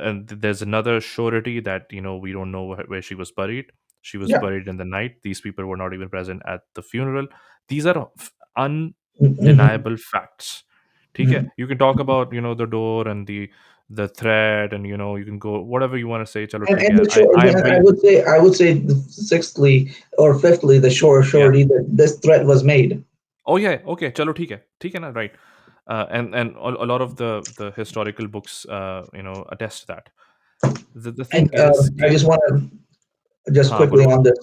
and there's another surety that we don't know where she was buried. She was Yeah. buried in the night. These people were not even present at the funeral. These are Mhm. undeniable facts. Okay, Mhm. you can talk about the door and the thread, and you can go whatever you want to say. Chalo, theek And hai. the short, I I will. would say, sixthly or fifthly, the Yeah. surety that this threat was made. Oh yeah. Okay. Chalo, theek hai na, right? And a lot of the historical books attest to that. The And thing is I ki, just want to just हाँ quickly बोलो on this.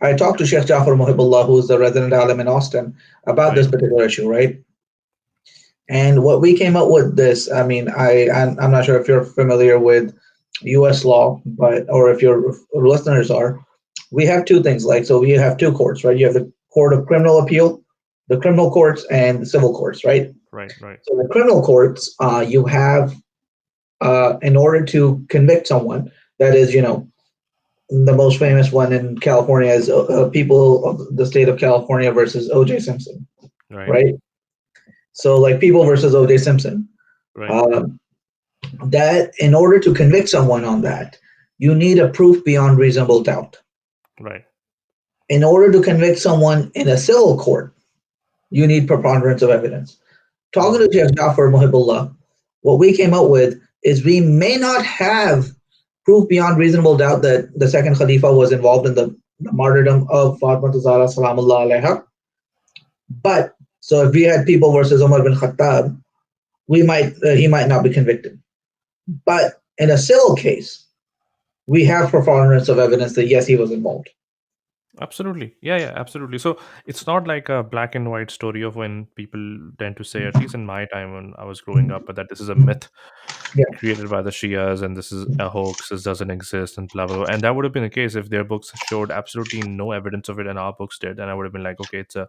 I talked to Sheikh Jafar Muhibullah, who is the resident alim in Austin, about this right. particular issue, right? And what we came up with this, I mean, I'm not sure if you're familiar with U.S. law, but or if your listeners are, we have two things. Like, so we have two courts, right? You have the Court of Criminal Appeal, the criminal courts, and the civil courts, right? Right, right, So the criminal courts, you have in order to convict someone, that is, the most famous one in California is people of the state of California versus O.J. Simpson, right, right? So like people versus O.J. Simpson. right, Uh, that in order to convict someone on that, you need a proof beyond reasonable doubt. right. In order to convict someone in a civil court, you need preponderance of evidence. Talking to Hmm. Sheikh Jafar Muhibullah, what we came up with is we may not have proof beyond reasonable doubt that the second Khalifa was involved in the martyrdom of Fatima Zahra Salamullah alaiha. But so if we had people versus Umar bin Khattab, we might he might not be convicted. But in a civil case, we have preponderance of evidence that yes, he was involved. Absolutely. Yeah, yeah, absolutely. So it's not like a black and white story of when people tend to say, at least in my time when I was growing up, that this is a myth Yeah. created by the Shias and this is a hoax, this doesn't exist, and blah, blah, blah. And that would have been the case if their books showed absolutely no evidence of it and our books did. And I would have been like, okay, it's a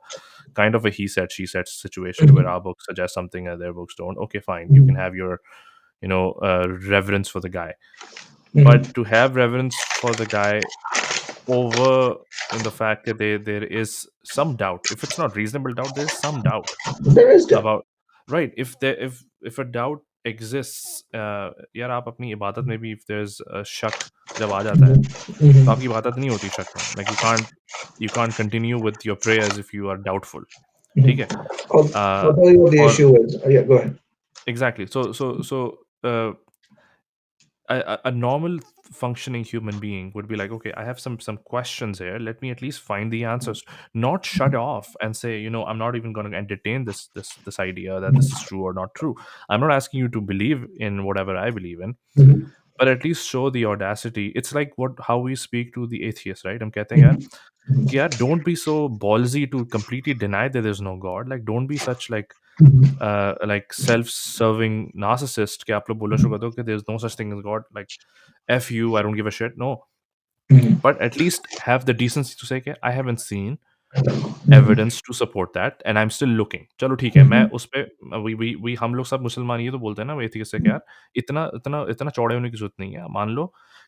kind of a he said, she said situation where Mhm. our books suggest something and their books don't. Okay, fine. You can Mhm. have your, reverence for the guy. But Mhm. to have reverence for the guy over in the fact that there is some doubt, if it's not reasonable doubt, there's some doubt There is doubt. about, right? If a doubt exists, यार आप अपनी इबादत में भी if there's a शक जब आ जाता है Mhm. तो Mhm. आपकी इबादत नहीं होती शक में, like you can't continue with your prayers if you are doubtful. ठीक Mhm. है. I'll tell you what the और issue is. Yeah, go ahead. exactly, so a normal functioning human being would be like, okay, I have some questions here, let me at least find the answers, not shut off and say, I'm not even going to entertain this idea that this is Mhm. true or not true. I'm not asking you to believe in whatever I believe in, Mhm. but at least show the audacity. It's like how we speak to the atheist, right? हम कहते हैं यार कि यार don't be so ballsy to completely deny that there's no God. Like don't be such like self-serving narcissist कि आप लोग बोलना शुरू कर दो कि there's no such thing as God. Like F you, I don't give a shit. No, but at least have the decency to say कि I haven't seen evidence to support that and I'm still looking. चलो ठीक है, मैं उस पे we हम लोग सब मुसलमान ये तो बोलते हैं ना एथियस्ट से कि यार इतना इतना इतना चौड़े होने की जरूरत नहीं है. मान लो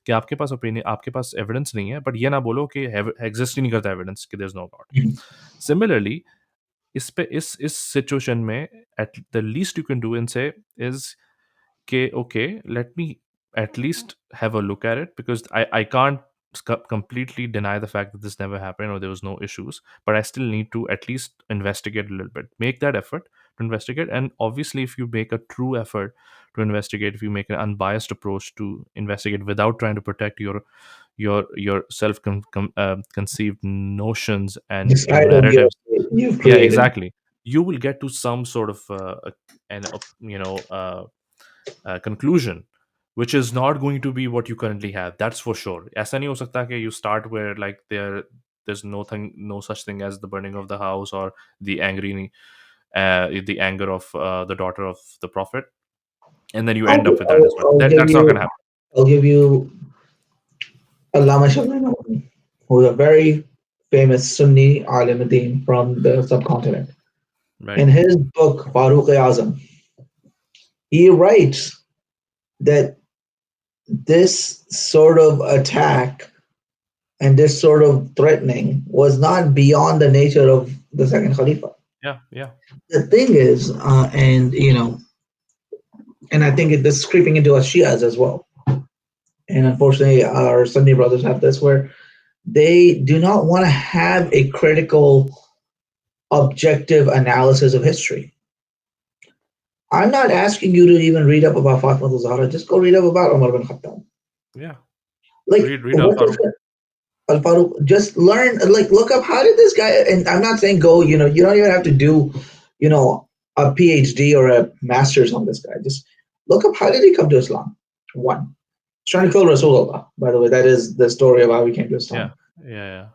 कि आपके पास ओपिनियन, आपके पास एविडेंस नहीं है, बट ये ना बोलो कि एग्जिस्ट ही नहीं करता एविडेंस कि there is no God. Similarly इस सिचुएशन में at the least you can do in say is okay, let me at least have a look at it, because I can't completely deny the fact that this never happened or there was no issues, but I still need to at least investigate a little bit, make that effort to investigate. And obviously if you make a true effort to investigate, if you make an unbiased approach to investigate without trying to protect your conceived notions and The side of narratives, you've yeah, created. exactly, you will get to some sort of conclusion, which is not going to be what you currently have. That's for sure. ऐसा नहीं हो सकता कि you start where like there's no such thing as the burning of the house or the anger of the daughter of the prophet, and then you I'll, end up with that as well. I'll give That's not going to you happen, I'll give you Allama Shabani, who's a very famous Sunni alim from the subcontinent. right? In his book Farooq Azam, he writes that this sort of attack and this sort of threatening was not beyond the nature of the second Khalifa. Yeah, yeah, The thing is, and I think this is creeping into us Shias as well. And unfortunately, our Sunni brothers have this where they do not want to have a critical, objective analysis of history. I'm not asking you to even read up about Fatima al-Zahra. Just go read up about Umar bin Khattab. yeah. Like, Read Al what is Farouk. Al Farouk? Just learn, like, look up how did this guy, and I'm not saying go, you don't even have to do, a PhD or a master's on this guy. Just look up how did he come to Islam? One. He's trying to kill Rasulullah, by the way. That is the story of how he came to Yeah, Islam. yeah,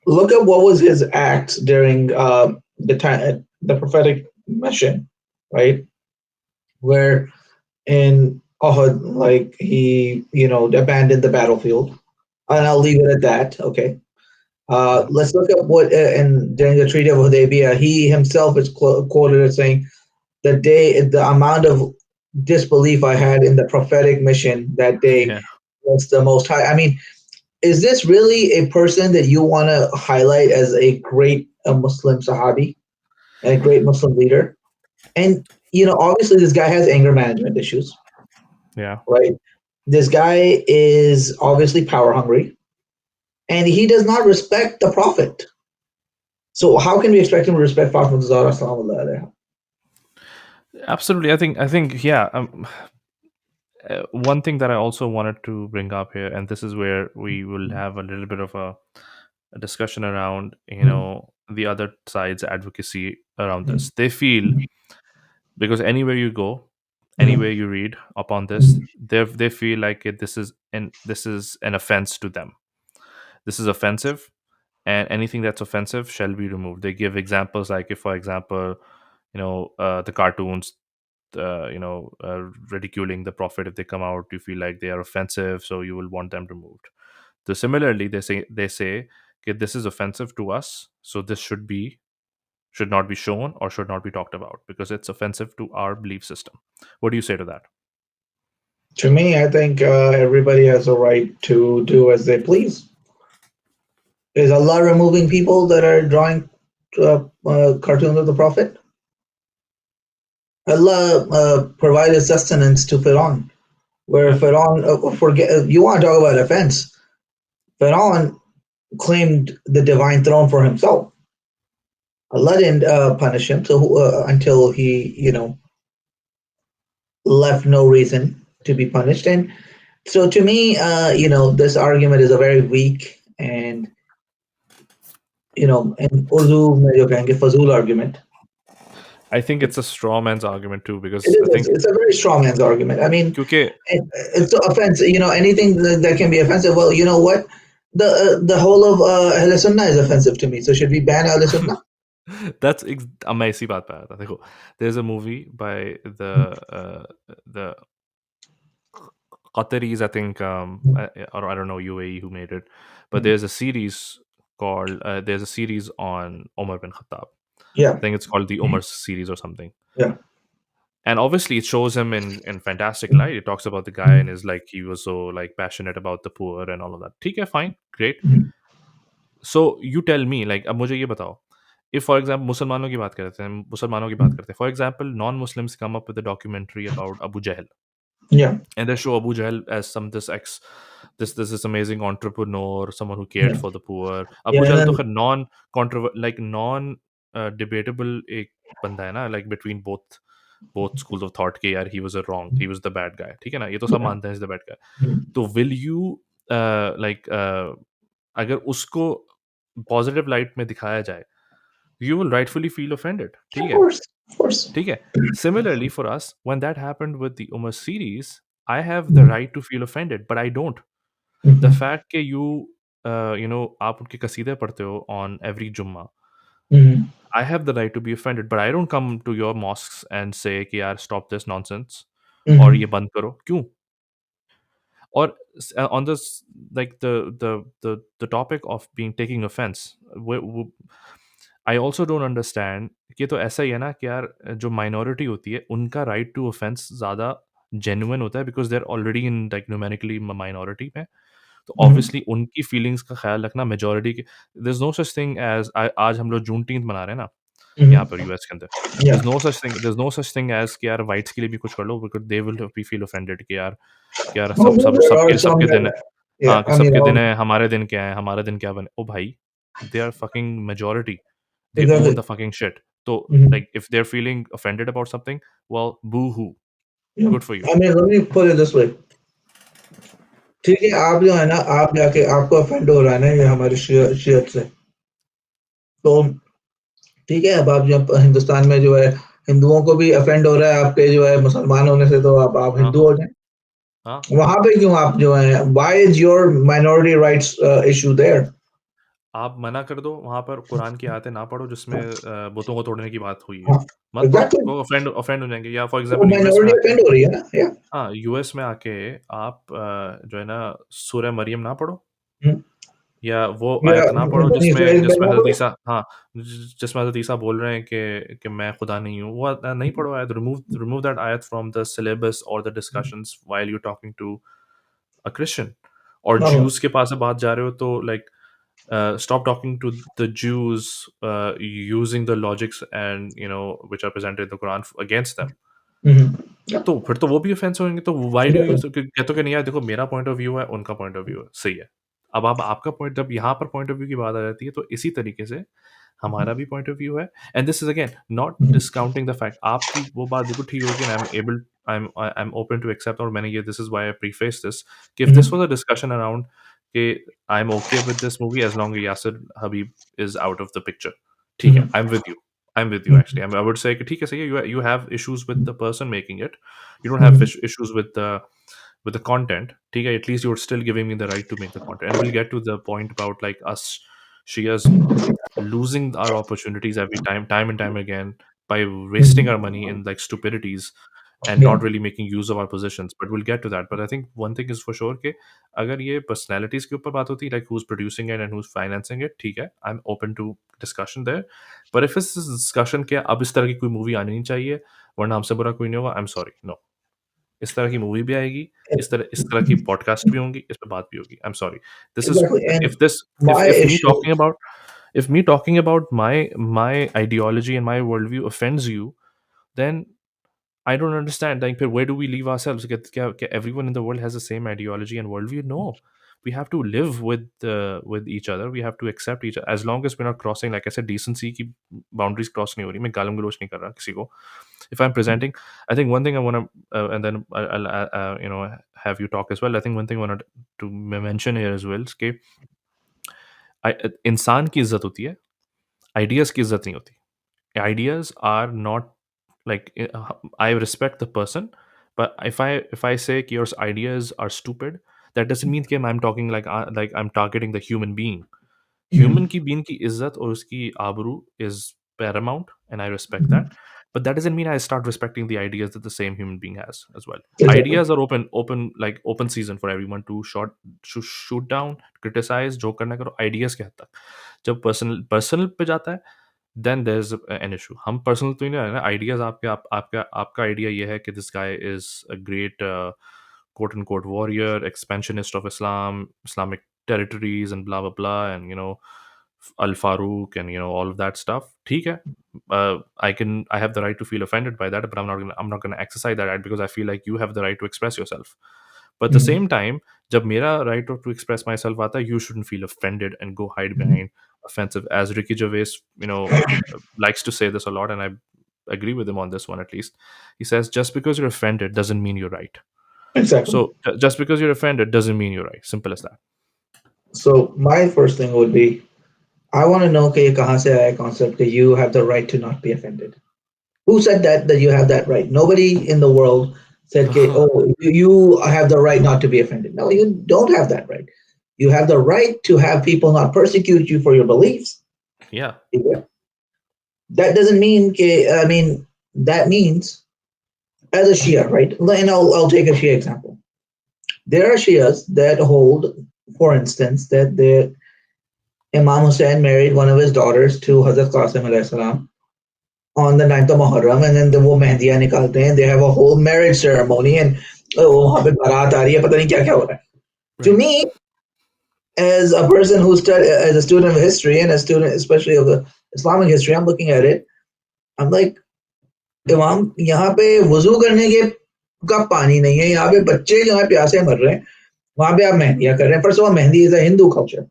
Look at what was his act during the time, the prophetic mission, right? Where in Uhud, like he, abandoned the battlefield, and I'll leave it at that. Okay. yeah, Let's look at what, and during the Treaty of Hudaybiyah, he himself is quoted as saying, the amount of disbelief I had in the prophetic mission that day yeah. was the most high. I mean, is this really a person that you want to highlight as a great Muslim Sahabi and a great Muslim leader? And, obviously this guy has anger management issues, Yeah. right? This guy is obviously power hungry and he does not respect the Prophet. So how can we expect him to respect Fatima Zahra sallallahu alaihi wasallam? Absolutely. I think yeah. One thing that I also wanted to bring up here, and this is where we will have a little bit of a discussion around, the other side's advocacy around this. They feel, because anywhere you go, anywhere you read upon this, they feel like this is an offense to them. This is offensive, and anything that's offensive shall be removed. They give examples like, if, for example, the cartoons, ridiculing the prophet, if they come out, you feel like they are offensive, so you will want them removed. So similarly, they say okay, this is offensive to us, so this should not be shown or should not be talked about because it's offensive to our belief system. What do you say to that? To me, I think everybody has a right to do as they please. Is Allah removing people that are drawing cartoons of the Prophet? Allah provided sustenance to Pharaoh, where Yeah, Pharaoh, forget, you want to talk about offense, Pharaoh claimed the divine throne for himself. Allah didn't punish him until he, left no reason to be punished. And so to me, this argument is a very weak and, in Urdu, mein jo kahenge, fazul argument. I think it's a straw man's argument too, It because I is. think It's a very strong man's argument. I mean, क्योंकि it's offensive. Anything that can be offensive. Well, you know what? The whole of Ahl Sunnah is offensive to me. So should we ban Ahl Sunnah? अब मैं इसी बात पे आया था देखो there's a movie by the Qataris I think or I don't know UAE who made it but there's a series on Umar bin Khattab. Yeah, I think it's called the Umar series or something. yeah, And obviously it shows him in fantastic light. It talks about the guy and is like he was so like passionate about the poor and all of that. ठीक है, fine, great. So you tell me like अब मुझे ये बताओ if for example मुसलमानों की बात करते हैं मुसलमानों की बात करते हैं for example non-Muslims come up with a documentary about Abu Jahl yeah, and they show Abu Jahl as some this amazing entrepreneur, someone who cared yeah, for the poor. yeah. Abu And Jahl तो then खैर non debatable एक बंदा है ना like between both schools of thought के यार he was the bad guy ठीक है ना ये तो सब yeah, मानते हैं he's the bad guy. तो will you like अगर उसको पॉजिटिव लाइट में दिखाया जाए you will rightfully feel offended of ठीक है course, of course. ठीक है similarly for us when that happened with the Umar series I have the Mhm, right to feel offended but I don't the mhm, fact that you know आप उनके कसीदे पढ़ते हो on every जुम्मा mhm, I have the right to be offended but I don't come to your mosques and say कि यार stop this nonsense और ये mhm, बंद करो क्यों or on this like the topic of being taking offense I also don't understand कि तो ऐसा ही है ना कि यार जो माइनॉरिटी होती है उनका राइट टू ऑफेंस ज़्यादा जेन्युइन होता है because they are already in like numerically minority में तो mhm, ऑब्वियसली उनकी फीलिंग्स का ख्याल रखना मेजोरिटी के there is no such thing as आज हम लोग जून मना रहे हैं ना यहाँ mhm. पर यूएस के अंदर Yeah, there is no such thing as कि यार वाइट्स के लिए भी कुछ कर लो because they will be feel offended कि यार oh, there are सबके some सबके दिन है that, yeah. हाँ कि I mean, सबके दिन है हमारे दिन क्या है हमारे दिन क्या बने ओ भाई they are fucking majority they own exactly. the fucking shit. So, Mhm. like, if they're feeling offended about something, well, boo hoo. Yeah. Good for you. I mean, let me put it this way. ठीक है, आप जो है ना, आप जाके आपको offend हो रहा है ना ये हमारे शियत से, तो ठीक है, अब आप जब हिंदुस्तान में जो है हिंदुओं को भी ऑफेंड हो रहा है आपके जो है मुसलमान होने से, तो आप हाँ, हिंदू हाँ, हो जाएँ। हाँ। वहाँ पे क्यों आप जो है why is your minority rights issue there? आप मना कर दो वहाँ पर कुरान की आयतें ना पढ़ो जिसमें बुतों को तोड़ने की बात हुई है। हाँ, मत पढ़ो, एग्ज़ैक्टली। वो ऑफेंड हो जाएँगे या फॉर तो एग्ज़ाम्पल यूएस में माइनॉरिटी आके ऑफेंड हो रही है ना, या हाँ, यूएस में आके आप जो है ना सूरह मरियम ना पढ़ो हुँ, या वो या आयत ना पढ़ो बनी जिसमें इस्राइल जिसमें करना हज़रत पड़े। ईसा हाँ, जिसमें हज़रत ईसा बोल रहे हैं कि मैं खुदा नहीं हूँ। वो नहीं पढ़ो आयत रिमूव दैट आयत फ्रॉम द सिलेबस और the discussions while you talking to a Christian और हाँ, ज्यूज के पास से बात जा रहे हो तो like stop talking to the Jews using the logics and which are presented in the Quran against them. हुँ, या तो फिर तो वो भी ऑफेंस होंगे तो व्हाई डू यू एग्ज़ैक्टली। कहते हो कि नहीं यार देखो मेरा पॉइंट ऑफ व्यू है उनका पॉइंट ऑफ व्यू है सही है अब आप आपका पॉइंट जब यहाँ पर पॉइंट ऑफ व्यू की बात आ जाती है तो इसी तरीके से हमारा भी पॉइंट ऑफ व्यू है and this is again not discounting the fact आपकी वो बात बिल्कुल ठीक होगी I am able I am open to accept और मैंने ये this is why I preface this कि if this was a discussion around कि I am okay with this movie as long Yasir Habib is out of the picture ठीक है I am with you I'm with you actually. I would say कि ठीक है सही है you have issues with the person making it. You don't have issues with the content. ठीक है at least you're still giving me the right to make the content. And we'll get to the point about like us Shias losing our opportunities every time and time again by wasting our money in like stupidities and या not really making use of our positions. But we'll get to that. But I think one thing is for sure कि अगर ये personalities के ऊपर बात होती like who's producing it and who's financing it, ठीक है, I'm open to discussion there. But if it's this discussion कि अब इस तरह की कोई मूवी आनी नहीं चाहिए वरना हमसे बुरा कोई नहीं होगा, I'm sorry, no. इस तरह की मूवी भी आएगी, इस तरह की पॉडकास्ट भी होंगी, इस पे बात भी होगी. I'm sorry. This is exactly and if this my if me issue talking about if me talking about my ideology and my worldview offends you, then I don't understand. Like, where do we leave ourselves? Everyone in the world has the same ideology and worldview. No, we have to live with each other. We have to accept each other as long as we're not crossing, like I said, decency की boundaries cross नहीं हो रही. मैं गालम गलोच नहीं कर रहा किसी को. If I'm presenting, I think one thing I want to, and then I'll have you talk as well. I think one thing I wanted to mention here as well is कि इंसान की इज्जत होती है, ideas की इज्जत नहीं होती. Ideas are not Like I respect the person, but if I say कि your ideas are stupid, that doesn't mean कि I'm talking like I'm targeting the human being. Human Mhm. की being की इज्जत और उसकी आबरू is paramount, and I respect Mhm. that. But that doesn't mean I start respecting the ideas that the same human being has as well. Exactly. Ideas are open season for everyone to shoot down, criticize, joke करना करो. Ideas के हद तक. जब personal पे जाता है, then there's an issue. हम पर्सनल तो ही नहीं है ना. आइडियाज आपका आइडिया ये है कि this guy is a great quote unquote warrior, expansionist of Islam, Islamic territories, and blah blah blah, and Al Farouk, and all of that stuff. ठीक है. I have the right to feel offended by that, but I'm not gonna exercise that right, because I feel like you have the right to express yourself. But at the Mhm. same time, जब मेरा right to express myself आता है, you shouldn't feel offended and go hide Mhm. behind offensive. As Ricky Gervais, likes to say this a lot, and I agree with him on this one at least. He says, just because you're offended doesn't mean you're right. Exactly. So just because you're offended doesn't mean you're right. Simple as that. So my first thing would be, I want to know कि ये कहाँ से आया concept that you have the right to not be offended. Who said that you have that right? Nobody in the world said कि, oh, you have the right not to be offended. No, you don't have that right. You have the right to have people not persecute you for your beliefs. Yeah. That doesn't mean I mean, that means as a Shia, right? And I'll take a Shia example. There are Shias that hold, for instance, that the Imam Hussein married one of his daughters to Hazrat Qasim alayhi salam on the 9th of Muharram, and then वो मेहंदियाँ निकालते हैं. They have a whole marriage ceremony, and वहाँ पे बारात आ रही है, पता नहीं क्या क्या हो रहा है. To Right. me, as a person who studied, as a student of history and a student especially of the Islamic history, I'm looking at it. I'm like, इमाम यहाँ पे वजू करने के का पानी नहीं है, यहाँ पे बच्चे जो है प्यासे मर रहे हैं, वहाँ पे आप मेहंदियाँ कर रहे हैं. First of all, mehndi is a Hindu culture,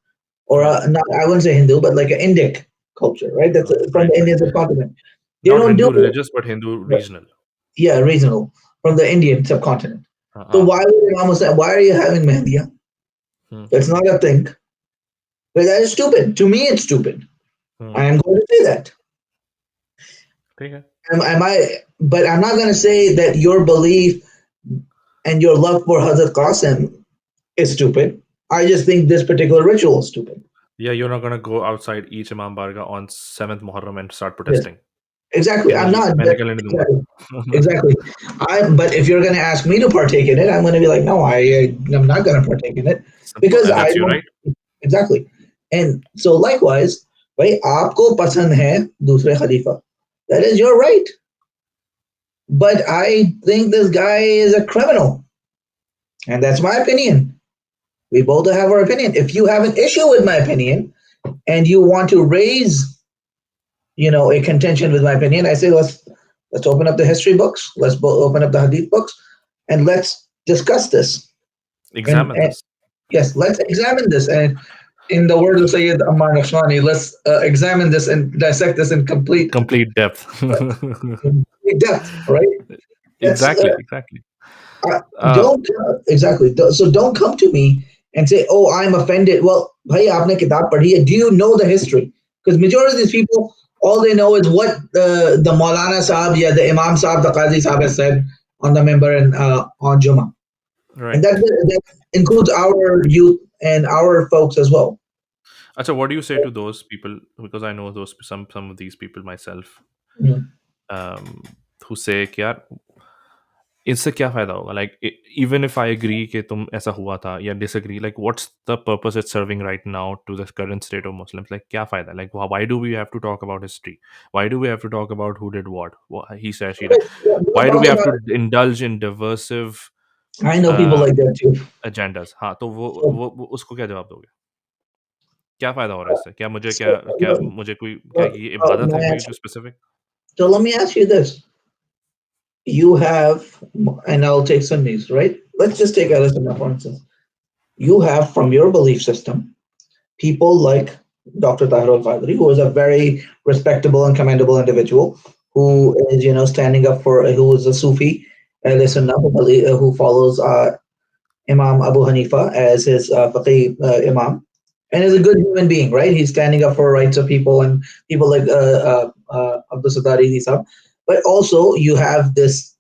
or Right. not, I wouldn't say Hindu, but like an Indic culture, right? That's from Right. the Right. Indian subcontinent. They Not don't do Hindu it. religious, but Hindu regional. Yeah, regional, from the Indian subcontinent. So Uh-uh. why would Imam Hussain, why are you having mehdiya? Hmm. That's not a thing. But that is stupid. To me, it's stupid. Hmm. I am going to say that. ठीक है. But I'm not going to say that your belief and your love for Hazrat Qasim is stupid. I just think this particular ritual is stupid. Yeah, you're not gonna go outside each Imam Barga on 7th Muharram and start Yes, protesting. exactly. I'm not. मैं निकलने नहीं दूंगा. Exactly. Exactly. But if you're going to ask me to partake in it, I'm going to be like, no, I'm not going to partake in it Simple, because and I that's your don't. right. Exactly. And so likewise, भाई आपको पसंद है दूसरे खलीफा, that is your right. But I think this guy is a criminal, and that's my opinion. We both have our opinion. If you have an issue with my opinion and you want to raise, a contention with my opinion, I say let's open up the history books, let's open up the hadith books, and let's discuss this. And, Examine and this. yes, let's examine this. And in the words of Sayyid Ammar Nashwani, let's examine this and dissect this in complete Complete depth. depth, right? That's Exactly. Exactly. Uh, don't exactly. So don't come to me and say, "Oh, I'm offended." Well, bhai, aapne kitab padhi hai. Do you know the history? Because majority of these people, all they know is what the Maulana Sahib, yeah, the Imam Sahib, the Qazi Sahib has said on the member and on Jummah, and right. that includes our youth and our folks as well. Acha, what do you say to those people? Because I know those some of these people myself, Mhm. um, who say कि यार इससे क्या फ़ायदा होगा? Like, even if I agree कि तुम ऐसा हुआ था या disagree, like, what's the purpose it's serving right now to the current state of Muslims? Like, क्या फ़ायदा? Like, why do we have to talk about history? Why do we have to talk about who did what? He said, she did. Okay, yeah, we'll Why do talk we have about to it. indulge in diversive I know people uh, like that too. agendas? हाँ, तो So, वो उसको क्या जवाब दोगे? क्या फ़ायदा हो रहा है इससे? so, क्या मुझे कोई क्या ये इबादत है my कोई answer. जो specific? So let me ask you this: you have, and I'll take Sunnis, right? Let's just take Ahlul Sunnah for instance. You have from your belief system people like Dr. Tahir al-Qadri, who is a very respectable and commendable individual, Hmm. who is standing up for, who is a Sufi, Ahlul Sunnah, who follows Imam Abu Hanifa as his faqih imam, and is a Right. good human being, right? He's standing up for rights of people and people like Abdul Sadari, these up. But also you have this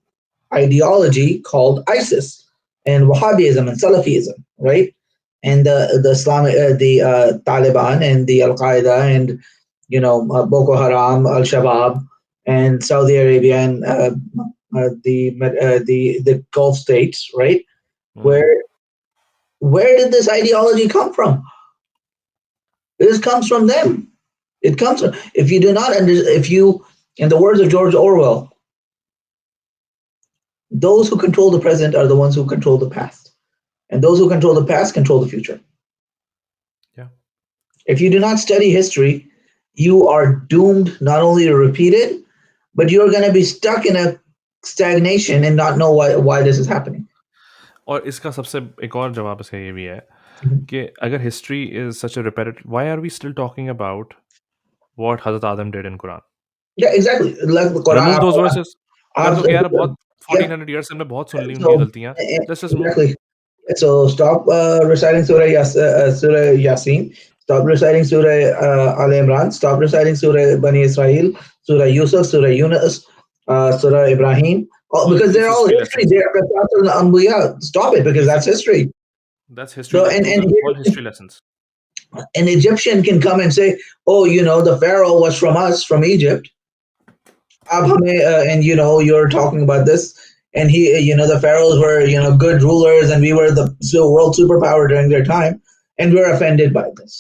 ideology called ISIS and Wahhabism and Salafism, right? And the Islamic, the Taliban and the Al Qaeda and Boko Haram, Al Shabaab, and Saudi Arabia and the Gulf states, right? Hmm. Where where did this ideology come from? This comes from them. It comes from, if you do not under, if you, in the words of George Orwell, those who control the present are the ones who control the past, and those who control the past control the future. Yeah. If you do not study history, you are doomed not only to repeat it, but you're going to be stuck in a stagnation and not know why this is happening. और इसका सबसे एक और जवाब इसका ये भी है कि अगर history is such a reparative, why are we still talking about what Hazrat Adam did in Quran? Yeah, exactly. Like the remove Quran. Those verses, कर दो कि यार बहुत Yeah. 1400 ईयर्स से हमने बहुत सुन ली उनकी So गलतियां, let's just move. exactly. So stop reciting Surah Yasin. Stop reciting Surah Al Imran. Stop reciting Surah Bani Israel, Surah Yusuf, Surah Yunus, Surah Ibrahim. Oh, all because they're all history history. Lessons. They're Qasas al-Anbiya. Stop it because that's history. That's history, So those are all history lessons. an Egyptian can come and say, "Oh, the Pharaoh was from us, from Egypt." And you're talking about this, and the pharaohs were good rulers, and we were the world superpower during their time, and we're offended by this.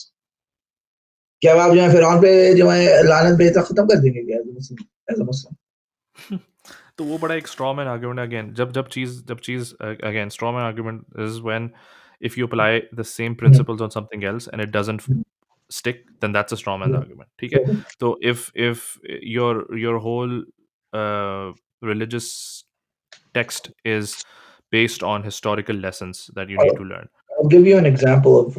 क्या अब आप जो है फिरौन पे जो है लानत भेजना खत्म कर देंगे क्या एज अ मुस्लिम? तो वो बड़ा एक स्ट्रॉ मैन आर्गुमेंट अगेन, जब चीज again straw man argument is when if you apply the same principles on something else and it doesn't stick, then that's a straw man's argument. ठीक है? So if your whole uh, religious text is based on historical lessons that you need I'll, to learn. I'll give you an example of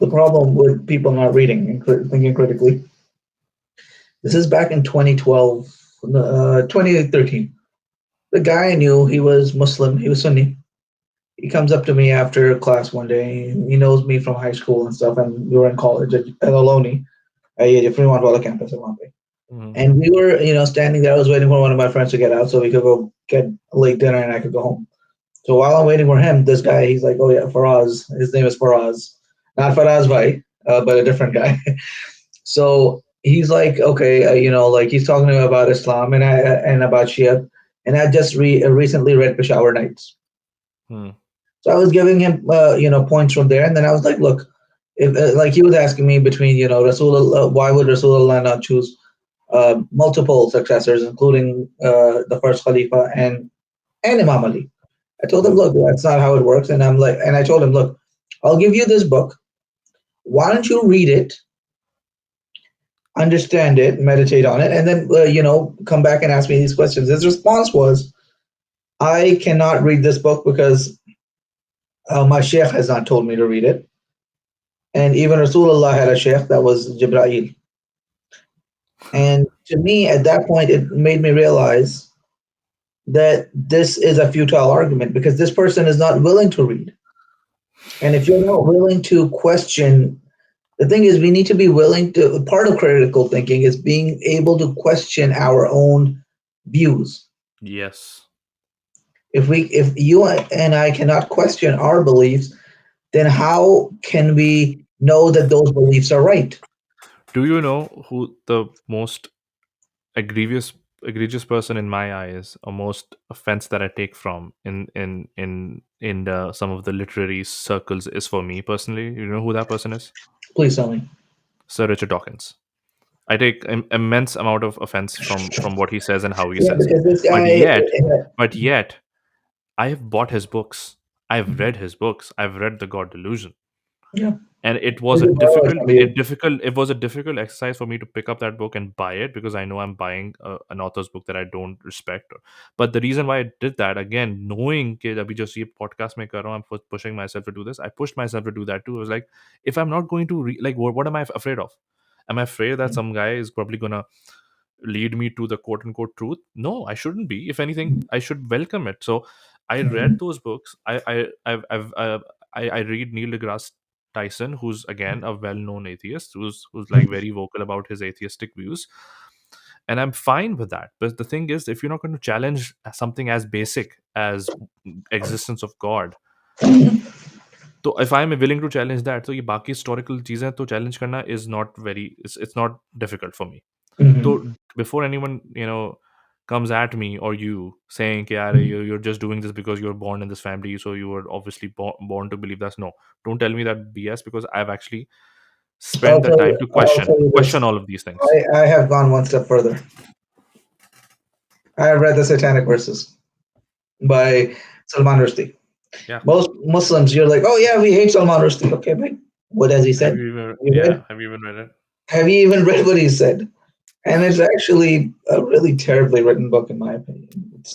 the problem with people not reading and thinking critically. This is back in 2012, 2013. The guy I knew, he was Muslim, he was Sunni. He comes up to me after class one day. He knows me from high school and stuff, and we were in college at Ohlone, at Fremont campus at Mumbai. Mhm. And we were, standing there. I was waiting for one of my friends to get out so we could go get a late dinner and I could go home. So while I'm waiting for him, this guy, he's like, "Oh yeah, Faraz." His name is Faraz, not Faraz Bhai, but a different guy. So he's like, okay, like he's talking to me about Islam and about Shia, and I just recently read Peshawar Nights. Hmm. So I was giving him, points from there, and then I was like, look, if, like he was asking me between, Rasulullah, why would Rasulullah not choose multiple successors, including the first Khalifa and Imam Ali? I told him, Hmm. look, that's not how it works, and I told him, look, I'll give you this book. Why don't you read it, understand it, meditate on it, and then come back and ask me these questions? His response was, I cannot read this book because my sheikh has not told me to read it. And even Rasulullah had a sheikh that was Jibreel. And to me, at that point, it made me realize that this is a futile argument because this person is not willing to read. And if you're not willing to question, the thing is, we need to be willing to, part of critical thinking is being able to question our own views. Yes. If you and I cannot question our beliefs, then how can we know that those beliefs are right? Do you know who the most egregious egregious person in my eyes, or most offense that I take from in the some of the literary circles is for me personally? You know who that person is? Please tell me. Sir Richard Dawkins. I take immense amount of offense from what he says and how he Yeah, says it. because this But guy, yet, but yet, I have bought his books. I've read his books. I've read The God Delusion, yeah, and it this was a is borrowed difficult from it you. difficult it was a difficult exercise for me to pick up that book and buy it, because I know I'm buying an author's book that I don't respect. But the reason why I did that, again, knowing कि अभी जो ये podcast में कर रहा हूँ, I'm pushing myself to do this. I pushed myself to do that too. I was like, if I'm not going to like, what am I afraid of? Am I afraid that some guy is probably gonna lead me to the quote unquote truth? No, I shouldn't be. If anything, I should welcome it. So I read those books. I read Neil deGrasse Tyson, who's again a well-known atheist, who's like very vocal about his atheistic views. and I'm fine with that. But the thing is, if you're not going to challenge something as basic as existence of God, तो if I'm willing to challenge that, तो ये बाकी historical चीज़ें तो challenge करना is not very, it's not difficult for me. So Mhm. before anyone, comes at me or you saying कि यार Mhm. you're just doing this because you're born in this family, so you were obviously born to believe that. No, don't tell me that BS, because I've actually spent the time to I'll tell you this. question all of these things. I have gone one step further. I have read the Satanic Verses by Salman Rushdie. Yeah. Most Muslims, you're like, oh yeah, we hate Salman Rushdie. Okay, but what has he Have said? you even You yeah, read? have you even read it? Have you even read what he said? And it's actually a really terribly written book, in my opinion.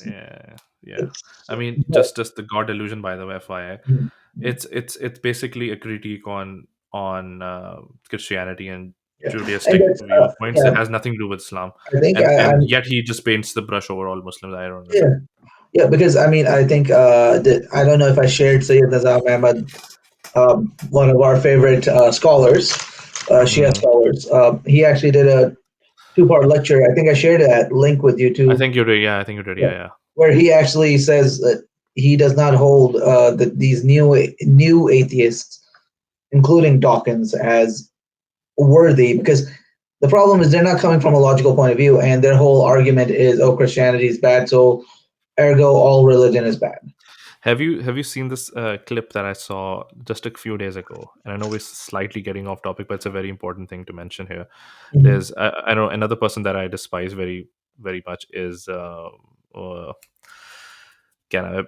Yeah, yeah. It's I mean, but, just the God delusion, by the way, FYI. It's basically a critique on Christianity and yeah, and Judaistic that's viewpoints. yeah. It has nothing to do with Islam, I think and I'm yet he just paints the brush over all Muslims. I don't yeah. understand. Yeah, because I mean, I think I don't know if I shared Sayyid Nizam Ahmad, one of our favorite scholars, Shia Hmm. scholars. He actually did a two-part lecture. I think I shared that link with you I too, think you did. Yeah, I think you did. yeah, Yeah, yeah. where he actually says that he does not hold these new atheists, including Dawkins, as worthy because the problem is they're not coming from a logical point of view, and their whole argument is, oh, Christianity is bad, so ergo all religion is bad. Have you seen this clip that I saw just a few days ago? And I know we're slightly getting off topic, but it's a very important thing to mention here. Mhm. There's I know another person that I despise very very much is uh, can I,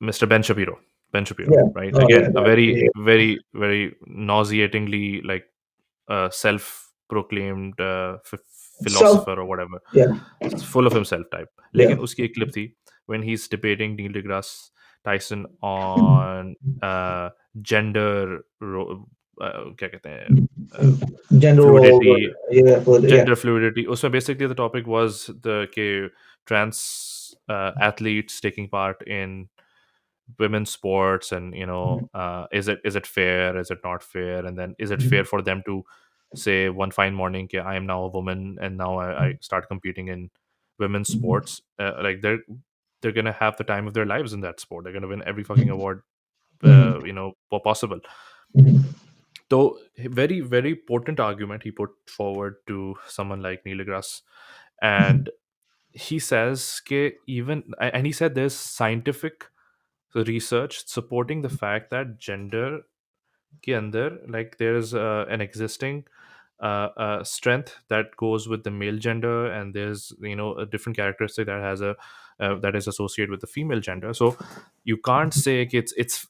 Mr. Ben Shapiro. Ben Shapiro, Yeah. right? Oh, yeah. Again, a very Yeah. very very nauseatingly like self-proclaimed Self. philosopher or whatever, Yeah. full of himself type. Yeah. लेकिन उसकी एक clip थी when he's debating Neil deGrasse Tyson on gender क्या कहते हैं Gender roles. Or, fluidity, yeah. Yeah. gender fluidity. उसमें basically the topic was the के trans athletes taking part in women's sports, and is it fair, is it not fair, and then is it fair for them to say one fine morning, okay, I am now a woman and now I start competing in women's sports, like they're gonna have the time of their lives in that sport, they're gonna win every fucking award Mhm. possible. Mhm. So very very potent argument he put forward to someone like Neil deGrasse, and he says ke even and he said there's scientific research supporting the fact that gender के अंदर like there's an existing strength that goes with the male gender, and there's a different characteristic that has a that is associated with the female gender. So you can't say कि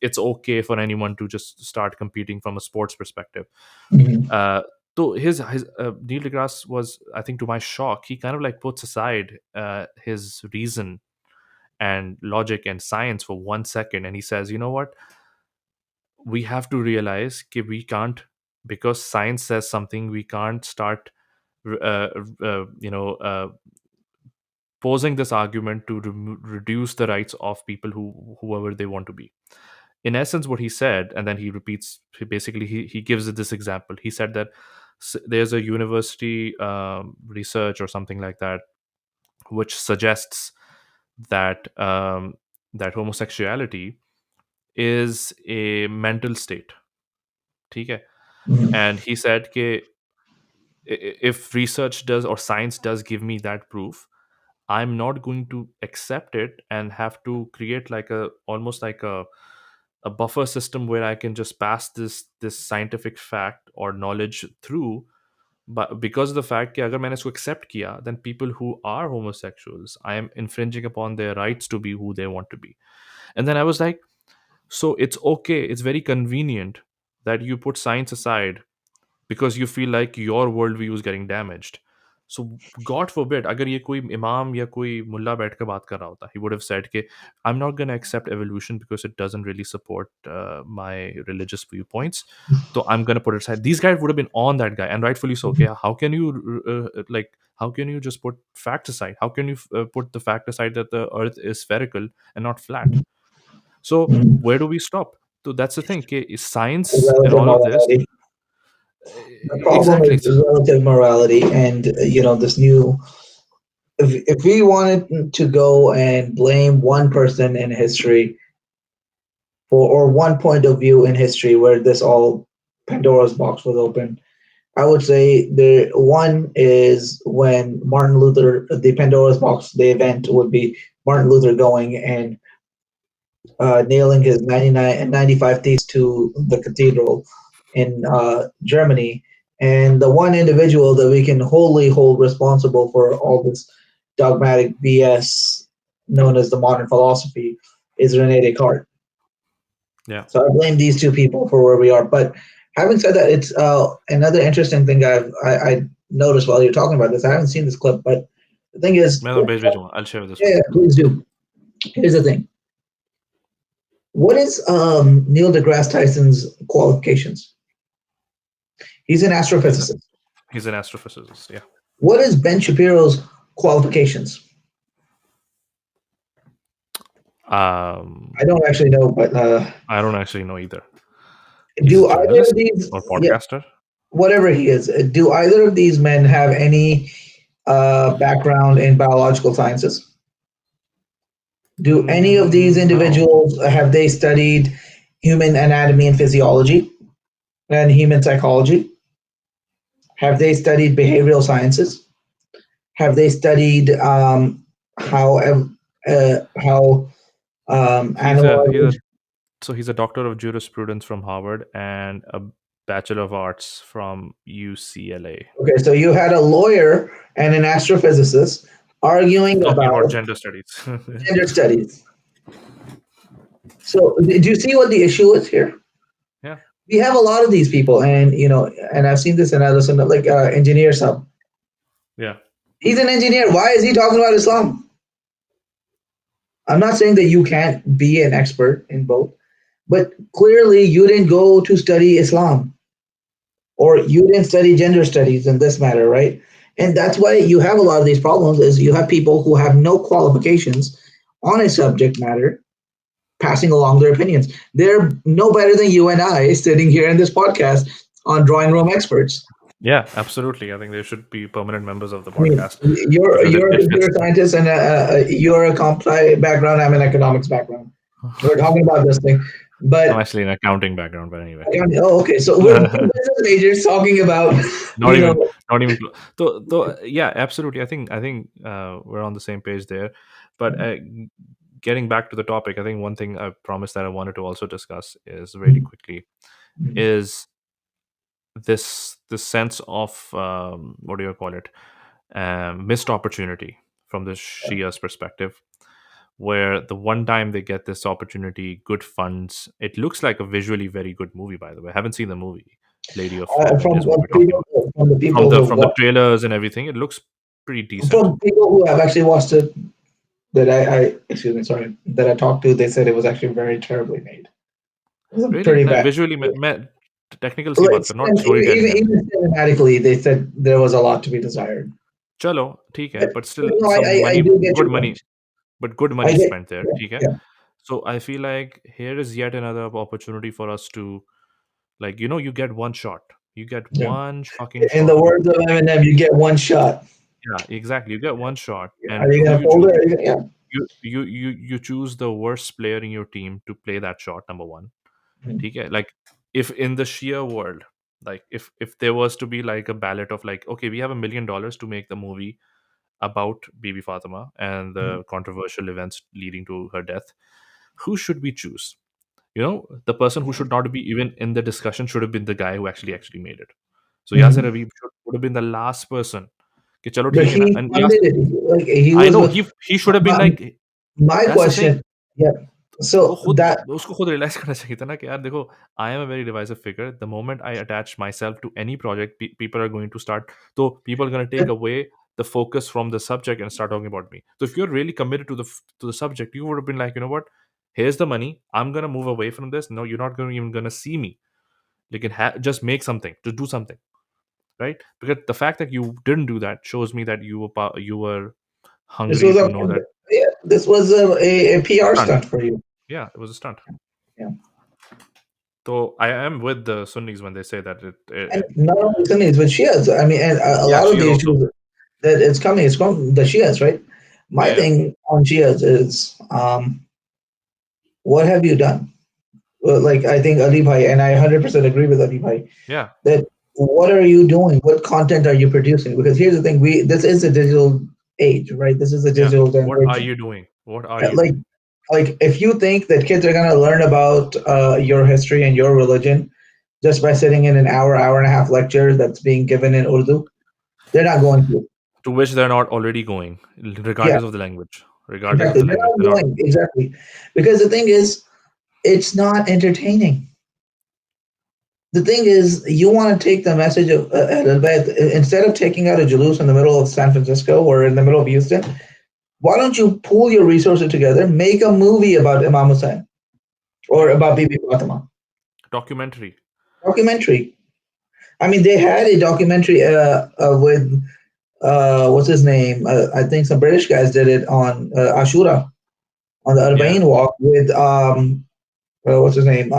it's okay for anyone to just start competing from a sports perspective. Mhm. uh, so his Neil deGrasse was, I think to my shock, he kind of like puts aside his reason and logic and science for 1 second, and he says, you know what, we have to realize that we can't, because science says something, we can't start uh, uh, you know uh, posing this argument to reduce the rights of people whoever they want to be. In essence, what he said, and then he repeats, he gives it this example. He said that there's a university research or something like that which suggests that that homosexuality is a mental state. ठीक है? Mhm. And he said कि if research does or science does give me that proof, I'm not going to accept it and have to create like a almost like a buffer system where I can just pass this scientific fact or knowledge through. But because of the fact that अगर मैंने इसको accept किया, then people who are homosexuals, I am infringing upon their rights to be who they want to be. And then I was like, so it's okay, it's very convenient that you put science aside because you feel like your worldview is getting damaged. So God forbid, अगर ये कोई imam या कोई मुल्ला बैठ कर बात कर रहा होता, he would have said कि I'm not going to accept evolution because it doesn't really support my religious viewpoints. So I'm going to put it aside. These guys would have been on that guy, and rightfully so. Okay, how can you how can you just put facts aside? How can you put the fact aside that the Earth is spherical and not flat? So Mhm. where do we stop? So that's the thing. Okay, science and Relative all of this, modernity. The problem Exactly. is relative morality, and this new. If we wanted to go and blame one person in history for, or one point of view in history where this all Pandora's box was open, I would say the one is when Martin Luther, the Pandora's box, the event would be Martin Luther going and nailing his 99 and 95 theses to the cathedral in Germany. And the one individual that we can wholly hold responsible for all this dogmatic BS known as the modern philosophy is Rene Descartes. Yeah. So I blame these two people for where we are. But having said that, it's another interesting thing I noticed while you're talking about this. I haven't seen this clip, but the thing is, मैं तो भेज भेजूंगा. I'll share this one. yeah, please do. Here's the thing. What is Neil deGrasse Tyson's qualifications? He's an He's a, astrophysicist. he's an astrophysicist. Yeah. What is Ben Shapiro's qualifications? I don't actually know, but I don't actually know either. He's a do either of journalist these, or yeah, podcaster. whatever he is, do either of these men have any background in biological sciences? Do any of these No. individuals have they studied human anatomy and physiology and human psychology? Have they studied behavioral sciences? Have they studied how He's a animal he's a language? so he's a doctor of jurisprudence from Harvard and a bachelor of arts from UCLA. Okay, so you had a lawyer and an astrophysicist arguing Talking about about gender studies. gender studies. So do you see what the issue is here? Yeah. We have a lot of these people, and and I've seen this in others, like engineer sub. Yeah. He's an engineer. Why is he talking about Islam? I'm not saying that you can't be an expert in both, but clearly you didn't go to study Islam or you didn't study gender studies in this matter, right? And that's why you have a lot of these problems is you have people who have no qualifications on a subject matter passing along their opinions. They're no better than you and I sitting here in this podcast on drawing room experts. Yeah, absolutely. I think they should be permanent members of the I mean, podcast you're because you're a it fits. computer scientist and you're a comp sci background. I'm an economics background. We're talking about this thing, I'm but actually an accounting background, but anyway. oh, okay. So we're business majors talking about, not you even know, not even though yeah, absolutely. I think we're on the same page there. But getting back to the topic, I think one thing I promised that I wanted to also discuss is really quickly is this sense of what do you call it, missed opportunity from the Shia's perspective, where the one time they get this opportunity, good funds. It looks like a visually very good movie, by the way. I haven't seen the movie. Lady of Heaven from is what we're talking people about. from the From people the who from the trailers and everything, it looks pretty decent. from people who have actually watched it that I excuse me, sorry, that I talked to, they said it was actually very terribly made. It was Really, pretty like bad. visually, technicals की Like बात कर, not storytelling even के अंदर. even cinematically, they said there was a lot to be desired. चलो ठीक है, but But still no, some I money, do get good your money, point. but good I money get spent there. yeah, ठीक है. yeah, So I feel like here is yet another opportunity for us to, like, you get one shot. You get yeah. one fucking In the shot. words of Eminem, you get one shot. Yeah, exactly. You get one shot, and Are you who gonna you fold choose? it? Are you gonna, yeah. You choose the worst player in your team to play that shot. Number one. Mhm. ठीक है? Like, if in the sheer world, like if there was to be like a ballot of like, okay, we have $1 million to make the movie about Bibi Fatima and the controversial events leading to her death, who should we choose? The person who should not be even in the discussion should have been the guy who actually made it. So Yasser Mhm. Habib would have been the last person. कि चलो But ठीक है ना, he and yes, funded it. Like he I was know with he should have been my, like, my that's the thing. question. Yeah. वो So खुद that उसको खुद realise करना चाहिए था ना कि यार देखो, I am a very divisive figure. The moment I attach myself to any project, people are going to start, तो people are gonna take away the focus from the subject and start talking about me. So if you're really committed to the subject, you would have been like, you know what, here's the money, I'm gonna move away from this. No, you're not gonna even gonna see me. You can just make something, to do something, right? Because the fact that you didn't do that shows me that you were this hungry was a to know that. yeah, this was a PR Stunt. stunt for you. Yeah, it was a stunt. Yeah. So I am with the Sunnis when they say that And not only Sunnis, but Shias. I mean, and a yeah, lot of Shia the also. issues that it's coming is from the Shias, right? Yeah, My yeah, thing on Shias is, what have you done? Well, like I think Ali Bhai, and I 100% agree with Ali Bhai, yeah, that what are you doing? What content are you producing? Because here's the thing: we this is a digital age, right? This is a yeah. digital What are generation. you doing? What are Uh, you Like, doing? if you think that kids are gonna learn about your history and your religion just by sitting in an hour and a half lecture that's being given in Urdu, they're not going to. To which they're not already going, Yeah, regardless of the language. Regardless of exactly. the They're language, not they're not. going exactly because the thing is, it's not entertaining. The thing is, you want to take the message of instead of taking out a Julus in the middle of San Francisco or in the middle of Houston, why don't you pool your resources together, make a movie about Imam Hussein or Yeah, about Bibi Fatima? documentary. Documentary. I mean, they had a documentary with what's his name? I think some British guys did it on Ashura on the Yeah. Arba'in walk with what's his name?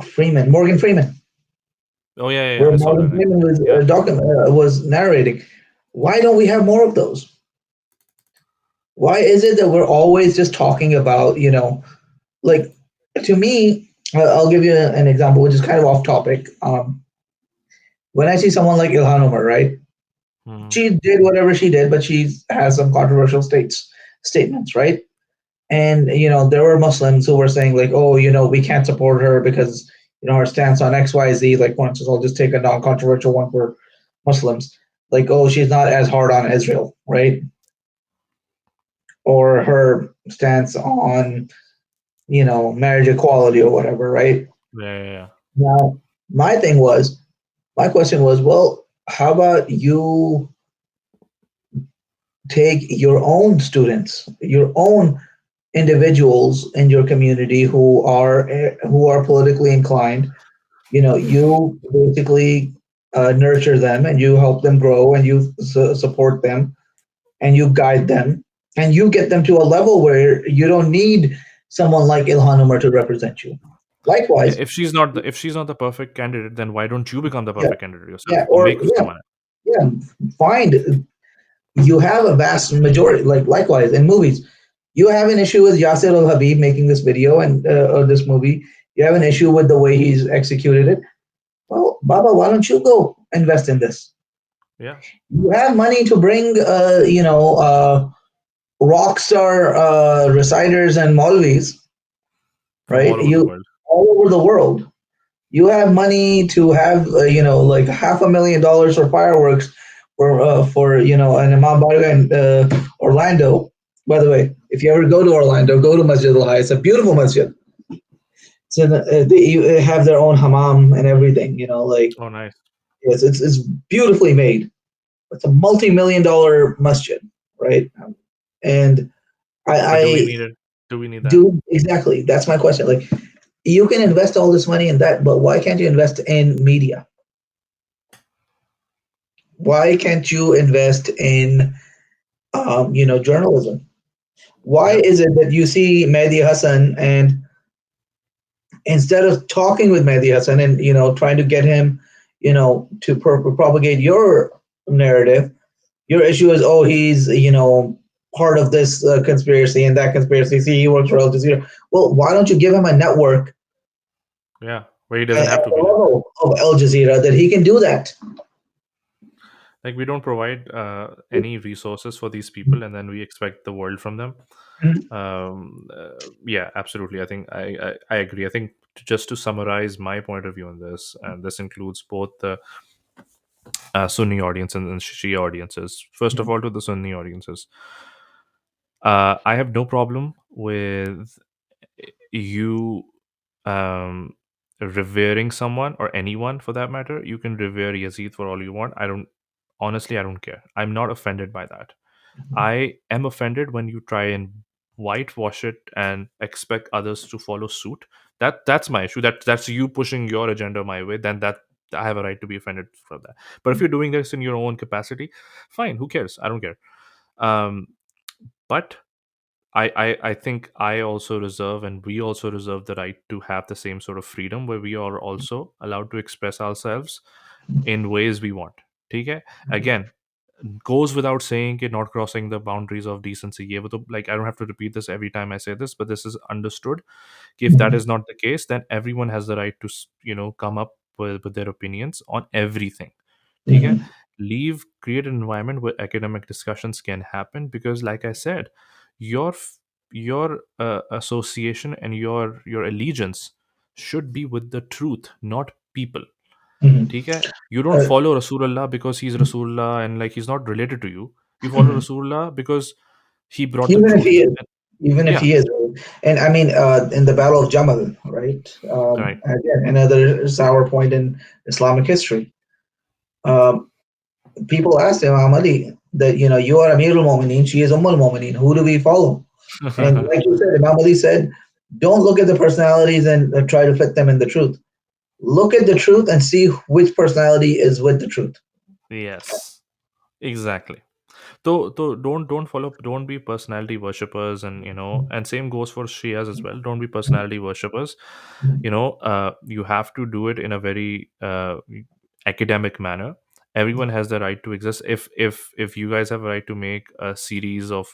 Freeman, Morgan Freeman, Oh yeah, yeah, yeah. where I saw Morgan that Freeman actually. was Yeah. was narrating. Why don't we have more of those? Why is it that we're always just talking about, like, to me, I'll give you an example, which is kind of off topic. When I see someone like Ilhan Omar, right? Mhm. She did whatever she did, but she has some controversial statements, right? And there were Muslims who were saying like, oh, we can't support her because her stance on XYZ. Like, for instance, I'll just take a non-controversial one for Muslims, like, oh, she's not as hard on Israel, right? Or her stance on marriage equality or whatever, right? Yeah, yeah, yeah. Now, my thing was, my question was, well, how about you take your own students, your own individuals in your community who are politically inclined. You basically nurture them and you help them grow and you support them and you guide them and you get them to a level where you don't need someone like Ilhan Umar to represent you. Yeah, Likewise, if she's not the perfect candidate, then why don't you become the yeah, perfect candidate yourself yeah, or or make yeah, someone? yeah, find you have a vast majority. Like likewise in movies, you have an issue with Yasser Habib making this video and or this movie. You have an issue with the way he's executed it. Well, Baba, why don't you go invest in this? Yeah, You have money to bring, rock star reciters and Maulvis, from right? all over the You world. all over the world. You have money to have, like $500,000 for fireworks for an Imam Barga in Orlando. By the way, if you ever go to Orlando, go to Masjid Al High. It's a beautiful masjid. So they have their own hammam and everything. Like, Oh, nice. yes, it's beautifully made. It's a multi-million-dollar masjid, right? And I, But do we I need it? Do we need that? do exactly. That's my question. Like, you can invest all this money in that, but why can't you invest in media? Why can't you invest in, journalism? Why Yeah, is it that you see Mehdi Hassan and instead of talking with Mehdi Hassan and trying to get him, to propagate your narrative, your issue is, oh, he's part of this conspiracy and that conspiracy. See, he works for Al Jazeera. Well, why don't you give him a network yeah. Where he at doesn't have to the be there. level of Al Jazeera that he can do that? Like we don't provide any resources for these people, and then we expect the world from them. Mhm. Yeah, absolutely. I think I agree. I think just to summarize my point of view on this, and this includes both the Sunni audience and Shia audiences. First of all, to the Sunni audiences, I have no problem with you um, revering someone or anyone for that matter. You can revere Yazid for all you want. I don't care. I'm not offended by that. I am offended when you try and whitewash it and expect others to follow suit. That's my issue. That's you pushing your agenda my way. Then that I have a right to be offended from that. But if you're doing this in your own capacity, fine. Who cares? I don't care. Um, but I think I also reserve, and we also reserve the right to have the same sort of freedom where we are also allowed to express ourselves in ways we want. Okay? Again, goes without saying कि not crossing the boundaries of decency. ये वो तो, like, I don't have to repeat this every time I say this, but this is understood. कि if that is not the case, then everyone has the right to come up with their opinions on everything. ठीक है? Mhm. Create an environment where academic discussions can happen, because, like I said, your association and your allegiance should be with the truth, not people. Mhm. ठीक है? You don't Uh, follow Rasulullah because he's Rasulullah and, like, he's not related to you. You follow mhm. Rasulullah because he brought the Even if he truth. is, And even if yeah, he is, and I mean, in the Battle of Jamal, right? right. Again, another sour point in Islamic history. Um, People asked Imam Ali that, you are Amirul Mu'mineen, she is Ummul Mu'mineen. Who do we follow? And like you said, Imam Ali said, don't look at the personalities and try to fit them in the truth. Look at the truth and see which personality is with the truth. Yes, exactly. So don't follow, don't be personality worshippers, and and same goes for Shias as well. Don't be personality worshippers. You have to do it in a very academic manner. Everyone has the right to exist. If you guys have a right to make a series of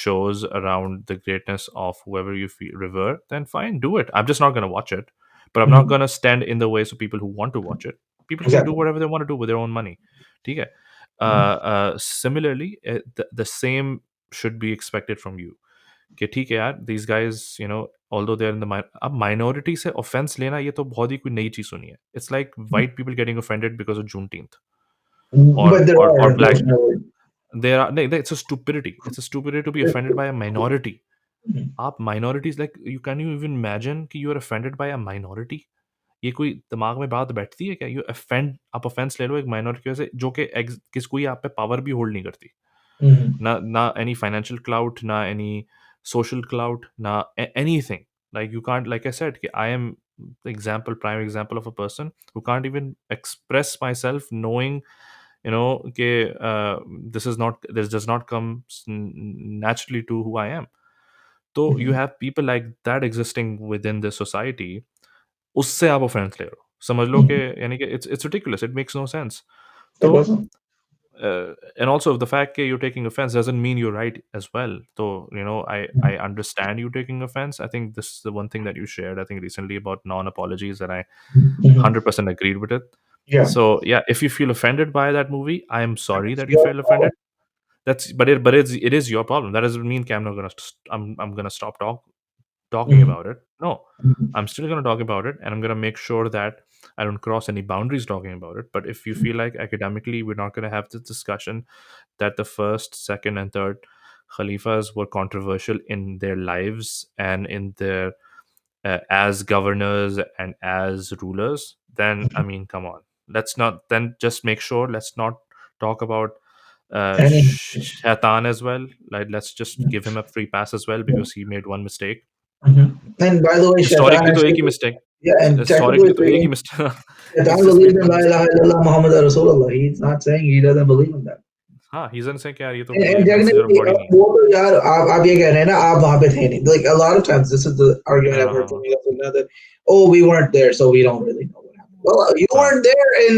shows around the greatness of whoever you revere, then fine, do it. I'm just not going to watch it, but I'm not Mhm. going to stand in the way of people who want to watch it. People can do Exactly. whatever they want to do with their own money. ठीक है? Mhm. Similarly, the same should be expected from you. कि ठीक है यार, these guys, although they're in the अब minority से offense लेना, ये तो बहुत ही कोई नई चीज सुनी है. It's like white people getting offended because of Juneteenth, But there or are, black. unfortunately. There are, no, it's a stupidity. It's a stupidity to be offended by a minority. Mhm. आप minorities, like, you even imagine कि you are offended by a minority? ये कोई दिमाग में बात बैठती है क्या? आप offense ले लो एक minority की वजह से, जो कि कोई आप पे power भी hold नहीं करती. Mhm. Na any financial clout, na any social clout, na anything. Like, you can't, like I said, I am the prime example of a person who can't even express myself, knowing, this does not come naturally to who I am. So you Mhm. have people like that existing within the society. उससे आप offence ले रहे हो, समझ लो कि, Mhm. यानी कि it's ridiculous, it makes no sense. It तो wasn't. and also, the fact that you're taking offense doesn't mean you're right as well. So, I understand you taking offense. I think this is the one thing that you shared, I think, recently, about non-apologies, and I Mhm. 100% agreed with it. Yeah, So yeah, if you feel offended by that movie, I am sorry that's that you your felt offended. fault. That's but it is your problem. That doesn't mean I'm not gonna I'm gonna stop talking Mhm. about it. No, Mhm. I'm still going to talk about it, and I'm going to make sure that I don't cross any boundaries talking about it. But if you feel like academically we're not going to have this discussion, that the first, second, and third Khalifas were controversial in their lives and in their as governors and as rulers, then, I mean, come on. Let's not then just make sure, let's not talk about And Shaitan as well. Like, let's just give him a free pass as well because he made one mistake. Mhm. And by the way, Shaitan Historically तो एक actually, he mistake. yeah, and technically Historically तो एक ही speaking, mistake. Shaitan He's just believes made in one La mistake. ilaha illallah Muhammad Rasulullah. He's not saying he doesn't believe in that. हाँ, he doesn't say कि यार ये तो And ये messenger of technically, God ही नहीं है. वो तो यार आप ये कह रहे हैं ना आप वहाँ पे थे नहीं. Like a lot of times, this is the argument I've heard from हाँ, you guys that, oh, we weren't there, so we don't really know what happened. Well, you हाँ. weren't there in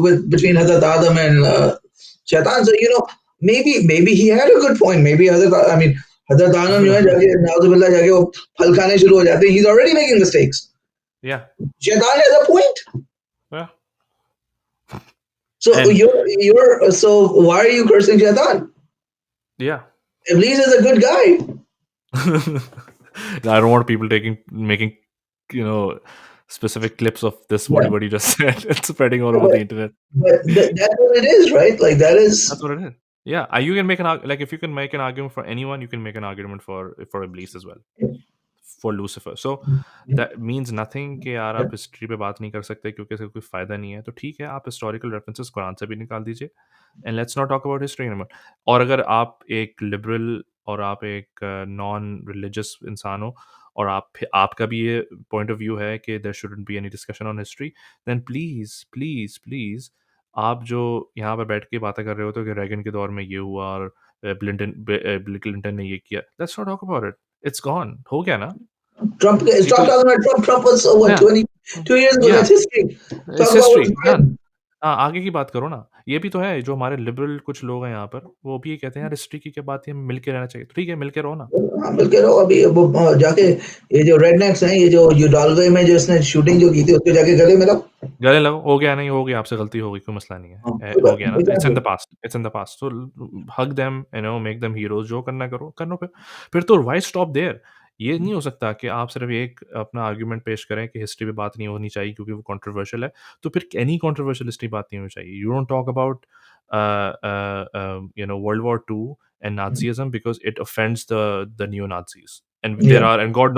with between Hazrat Adam and Shaitan. So maybe he had a good point. Maybe I mean Hazrat Adam जो है जाके नाउजुबिल्लाह जाके वो फल खाने शुरू हो जाते हैं. He's already making mistakes. Yeah, Shaitan has a point. yeah. So And so why are you cursing Shaitan? yeah. Iblis is a good guy. I don't want people making, you know, specific clips of this, Yeah. what you just said, and spreading all over But the internet. that's what it is, right? Like that That's is. what it is. Yeah, you can make like, if you can make an argument for anyone, you can make an argument for Iblis as well, for Lucifer. So that means nothing कि यार आप history पे बात नहीं कर सकते क्योंकि इसका कोई फायदा नहीं है. तो ठीक है, आप हिस्टोरिकल रेफरेंसेस कुरान से भी निकाल दीजिए, and let's not talk about history anymore. और अगर आप एक लिबरल और आप एक नॉन रिलीजियस इंसान हो, और आपका भी ये पॉइंट ऑफ व्यू है कि there shouldn't be any discussion on history, then please please please आप जो यहाँ पे बैठ के बातें कर रहे होते हो कि रेगन के दौर में ये हुआ और बिल क्लिंटन ने ये किया, let's not talk about it, it's gone, हो गया ना। Trump, stop people, talking about Trump. Trump was what, या 22 years ago? या That's history. Talk it's about history what's done. good. हाँ, आगे की बात करो ना। ये भी तो है, जो हमारे लिबरल कुछ लोग हैं यहाँ पर, वो भी ये कहते हैं यार हिस्ट्री की क्या बात है, मिल के रहना चाहिए। तो ठीक है, मिल के रहो ना। हाँ, मिलके रहो। अभी वो जाके ये जो रेडनेक्स हैं, ये जो यूडालवे में जो इसने शूटिंग जो की थी, उसके जाके गले मिलो। गले लगो, हो गया नहीं हो गया, आपसे गलती हो गई, कोई मसला नहीं है। हाँ, कोई हो बात गया नहीं, ना, it's in the exactly. Past, it's in the past. So hug them, make them heroes, जो करना करो, करनो। फिर तो व्हाई स्टॉप देयर? ये नहीं हो सकता कि आप सिर्फ एक अपना आर्गुमेंट पेश करें कि हिस्ट्री पे बात नहीं होनी चाहिए क्योंकि वो कंट्रोवर्शियल है। तो फिर एनी कंट्रोवर्शियल हिस्ट्री बात नहीं होनी चाहिए। You don't talk about world war two and Nazism because it offends the neo-Nazis, and there Yeah. are, and God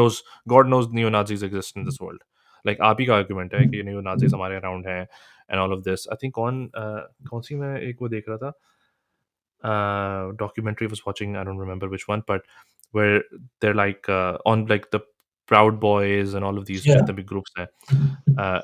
knows neo-Nazis exist in this world. Like आप ही का argument है कि neo-Nazis हमारे around हैं and all of this. I think कौन सी मैं एक वो देख रहा था, documentary I was watching, I don't remember which one, but where they're like on like the Proud Boys and all of these Yeah. जितने भी groups हैं,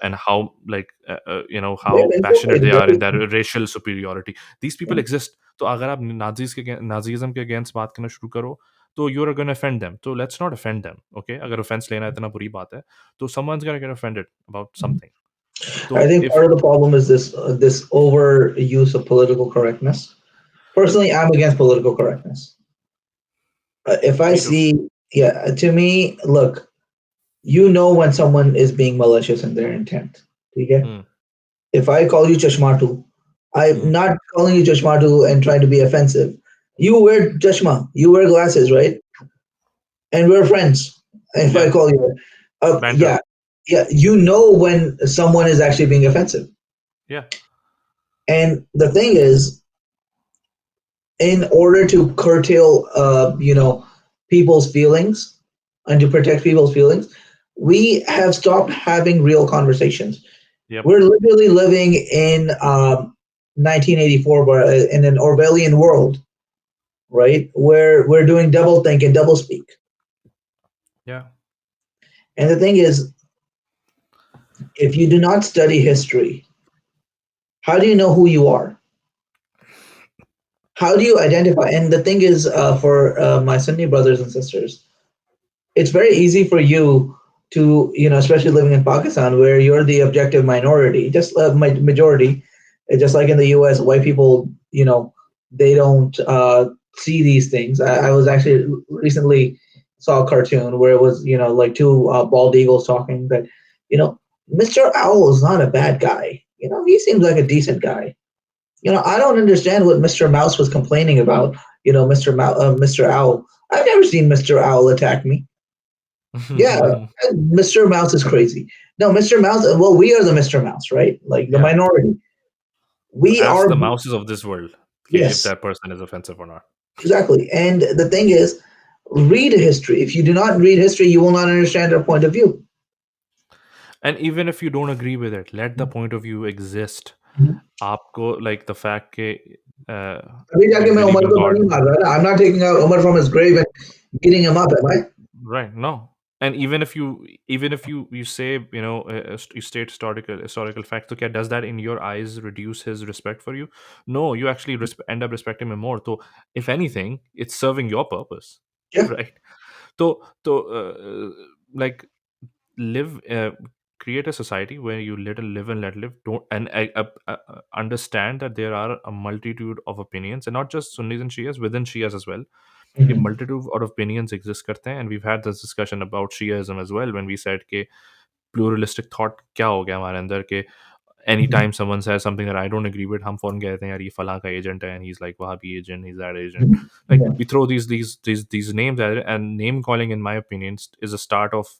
and how like They've how passionate infiltrated they are in very. their racial superiority. These people Yeah. exist. तो अगर आप नाजीज़म के against बात करना शुरू करो तो you are gonna offend them. तो let's not offend them. Okay, अगर offense लेना इतना बुरी बात है तो someone's gonna get offended about something. I तो think if part of the problem is this overuse of political correctness. Personally, I'm against political correctness. If I me too. see, yeah, to me, look, you know when someone is being malicious in their intent. Okay? Hmm. If I call you chashmatu, I'm Hmm. not calling you chashmatu and trying to be offensive. You wear chashma, you wear glasses, right? And we're friends. If I Yeah, call you, banter. yeah, yeah, you know when someone is actually being offensive. Yeah. And the thing is, in order to curtail, people's feelings and to protect people's feelings, we have stopped having real conversations. Yep. We're literally living in 1984, in an Orwellian world, right? Where we're doing double think and double speak. Yeah. And the thing is, if you do not study history, how do you know who you are? How do you identify? And the thing is, for my Sunni brothers and sisters, it's very easy for you to, especially living in Pakistan, where you're the objective minority, just majority, just like in the U.S., white people, they don't see these things. I was actually recently saw a cartoon where it was, like two bald eagles talking that, you know, Mr. Owl is not a bad guy. He seems like a decent guy. I don't understand what Mr. Mouse was complaining about. Mr. Owl. I've never seen Mr. Owl attack me. Yeah, Mr. Mouse is crazy. No, Mr. Mouse. Well, we are the Mr. Mouse, right? Like the Yeah. minority. We Ask are. the mouses of this world if Yes, that person is offensive or not. exactly. And the thing is, read history. If you do not read history, you will not understand our point of view. And even if you don't agree with it, let the point of view exist. Mhm. आपको like the fact के uh, अभी जाके you मैं believe Umar in को तो God. नहीं मार रहा ना. I'm not taking out Umar from his grave and beating him up, am I? Right, no. And even if you say you state historical facts, so क्या does that in your eyes reduce his respect for you? No, you actually end up respecting him more. So if anything, it's serving your purpose, Yeah. right? So like live create a society where you live and let live. Don't and understand that there are a multitude of opinions, and not just Sunnis and Shias, within Shias as well. A Mhm. multitude of opinions exist करते हैं, and we've had this discussion about Shiaism as well when we said कि pluralistic thought क्या हो गया हमारे अंदर के Mhm. anytime someone says something that I don't agree with, हम फौरन कहते हैं यार ये फलां का agent है, and he's like Wahhabi agent, he's that agent. Mhm. Like Yeah. we throw these names at it, and name calling, in my opinion, is a start of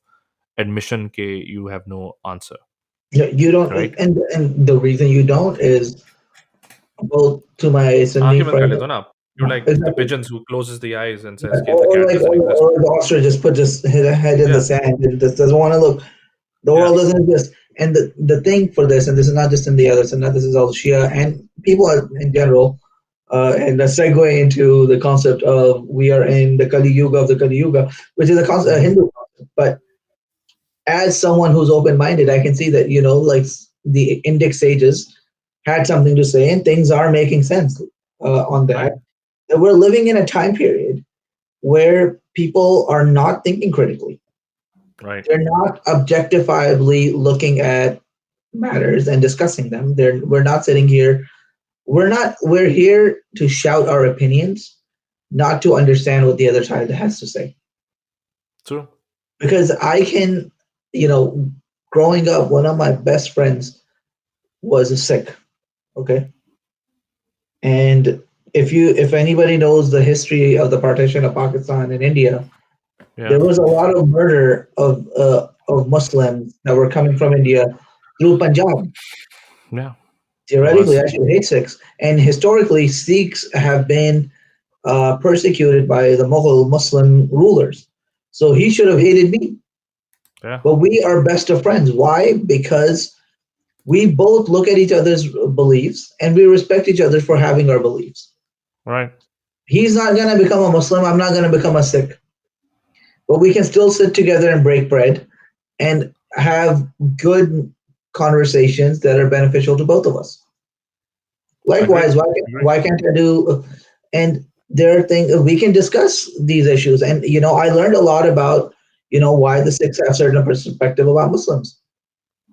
admission ke you have no answer, Yeah, you don't, right? and the reason you don't is both to my Sunni आंखें बंद कर friend. लेते हो ना आप. You're like the Exactly. pigeons who closes the eyes and Yeah, says कि the cat doesn't exist. or the ostrich just put his head in the Yeah, sand and just doesn't want to look. The yeah. world doesn't exist. And the thing for this, and this is not just in the other Sunnah, this is all Shia and people in general, and a segue into the concept of we are in the Kali Yuga of the Kali Yuga, which is a Mhm. Hindu concept. But as someone who's open minded, I can see that, like the Indic sages, had something to say, and things are making sense on Right. that. That we're living in a time period where people are not thinking critically. Right. They're not objectifiably looking at matters and discussing them. We're not sitting here. We're here to shout our opinions, not to understand what the other side has to say. True. Because I can, you know, growing up, one of my best friends was a Sikh. Okay, and if anybody knows the history of the partition of Pakistan and India, Yeah. there was a lot of murder of Muslims that were coming from India through Punjab. Yeah. It Theoretically, was. I should hate Sikhs, and historically, Sikhs have been persecuted by the Mughal Muslim rulers. So he should have hated me. Yeah. But we are best of friends. Why? Because we both look at each other's beliefs and we respect each other for having our beliefs. Right. He's not going to become a Muslim. I'm not going to become a Sikh. But we can still sit together and break bread and have good conversations that are beneficial to both of us. Agree. Likewise, Agree. why can't I do? And there are things we can discuss these issues. And I learned a lot about why the Sikhs have certain perspective about Muslims.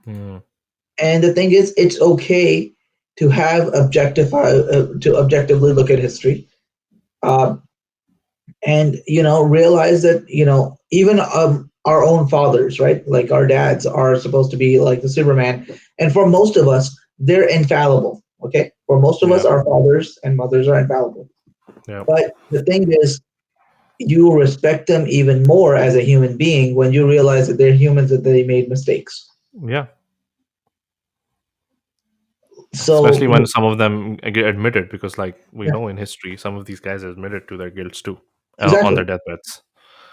Hmm. And the thing is, it's okay to have to objectively look at history, uh, and realize that even our own fathers, right? Like our dads are supposed to be like the Superman, and for most of us, they're infallible. Okay, for most of us, Yeah. our fathers and mothers are infallible. Yeah. But the thing is, you respect them even more as a human being when you realize that they're humans, that they made mistakes. Yeah. Especially So when some of them get admitted, because, like, we yeah, know in history, some of these guys admitted to their guilts too, on exactly, their deathbeds.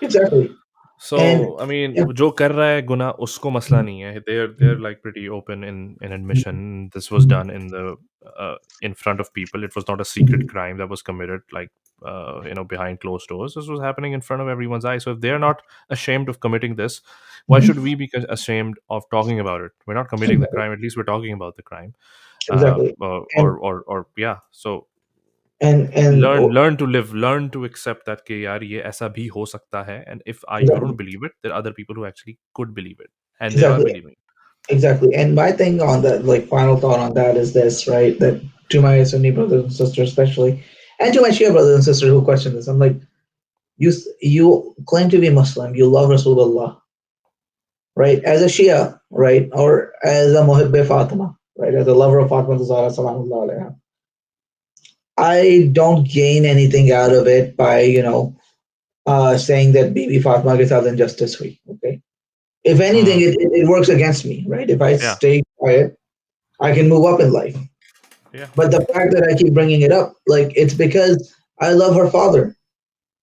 exactly, and So, I mean, yeah. जो कर रहा है गुनाह उसको मसला नहीं है. They're like pretty open in admission. This was done in front of people. It was not a secret crime that was committed, like, behind closed doors. This was happening in front of everyone's eyes. So if they're not ashamed of committing this, why should we be ashamed of talking about it? We're not committing the crime. At least we're talking about the crime. Exactly. And Yeah. So and learn to live, learn to accept that कि यार ये ऐसा भी हो सकता है, and if you exactly, don't believe it, there are other people who actually could believe it, and they are exactly, believing it. exactly. And my thing on that, like final thought on that is this, right? That to my Sunni brothers and sisters, especially, and to my Shia brothers and sisters who question this, I'm like, you claim to be Muslim, you love Rasulullah, right? As a Shia, right, or as a Muhibbe Fatima, right, as a lover of Fatima Zahra, salamullah alaiha, I don't gain anything out of it by saying that Bibi Fatima ke saath injustice hui. Okay, if anything, Hmm. it works against me, right? If I Yeah. stay quiet, I can move up in life. Yeah. But the fact that I keep bringing it up, like it's because I love her father.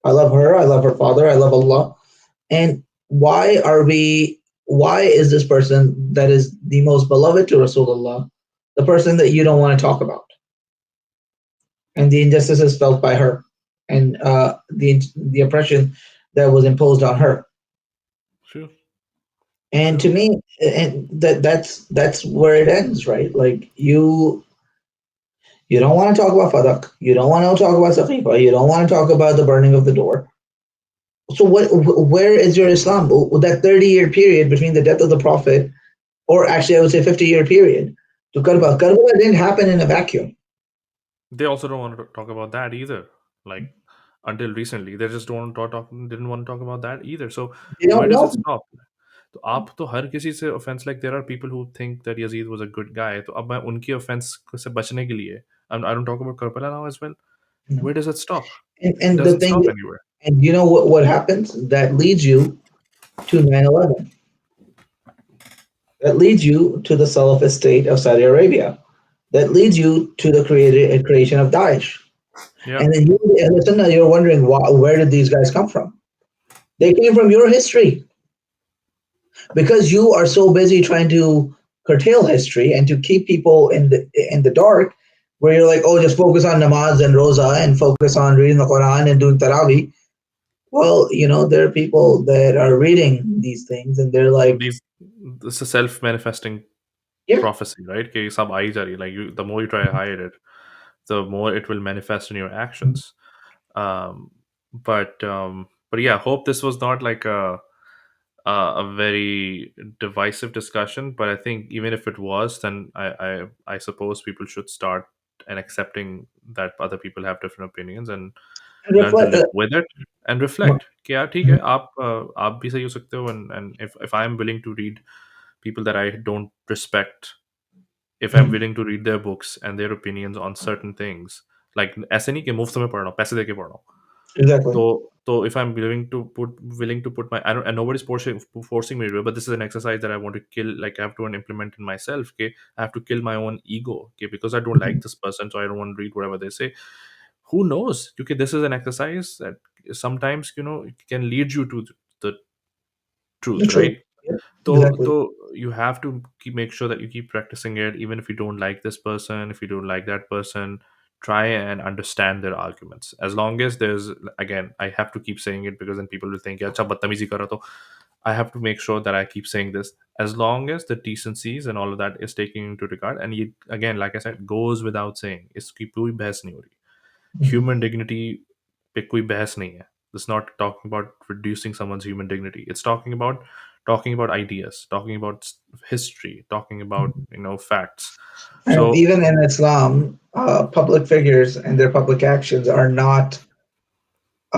I love her. I love her father. I love Allah. And why are we? Why is this person that is the most beloved to Rasulullah the person that you don't want to talk about? And the injustices felt by her, and the oppression that was imposed on her. True. And True. to me, and that's where it ends, right? Like you don't want to talk about Fadak. You don't want to talk about Saqifa. You don't want to talk about the burning of the door. So where is your Islam? That 30-year period between the death of the Prophet, or actually I would say 50-year period, to Karbala. Karbala didn't happen in a vacuum. They also don't want to talk about that either. Like, until recently, they just don't didn't want to talk about that either. So They where don't does it know. stop? तो आप तो हर किसी से offense, like there are people who think that Yazid was a good guy. तो अब मैं उनकी offense से बचने के लिए I don't talk about Karbala now as well. No. Where does it stop? It And the doesn't thing, stop anywhere. and you know what happens? That leads you to 9/11. That leads you to the Salafist state of Saudi Arabia. That leads you to the creation of Daesh. Yeah. And then you, as a Sunnah, you're wondering where did these guys come from? They came from your history because you are so busy trying to curtail history and to keep people in the dark. Where you're like, oh, just focus on namaz and roza and focus on reading the Quran and doing tarawih. Well, there are people that are reading these things and they're like, These This is self manifesting. Yeah, prophecy, right? कि सब आ ही जा रही है. Like the more you try to hide it, the more it will manifest in your actions. Um, but yeah, hope this was not like a very divisive discussion. But I think even if it was, then I suppose people should start and accepting that other people have different opinions and and learn to reflect. live with it and reflect कि यार ठीक है आप भी सही हो सकते हो and if I am willing to read people that I don't respect, if I'm willing to read their books and their opinions on certain things, like ऐसे नहीं कि मुफ्त में पढ़ रहा हूँ पैसे दे के पढ़ रहा हूँ. Exactly. So if I'm willing to put my, I don't, and nobody's forcing me to do it, but this is an exercise that I want to kill, like I have to implement in myself. Okay, I have to kill my own ego. Okay, because I don't like Mhm. this person, so I don't want to read whatever they say. Who knows? Okay, this is an exercise that sometimes it can lead you to the truth, True. right? Yep. Exactly. So you have to make sure that you keep practicing it, even if you don't like this person, if you don't like that person. Try and understand their arguments. As long as there's, again, I have to keep saying it because then people will think, "Yeah, acha, badtameezi kar raha to." I have to make sure that I keep saying this. As long as the decencies and all of that is taken into regard, and you, again, like I said, goes without saying, इसकी कोई बहस नहीं हो रही. Mhm. Human dignity पे कोई बहस नहीं है. It's not talking about reducing someone's human dignity. It's talking about ideas, talking about history, talking about facts. So And even in Islam, public figures and their public actions are not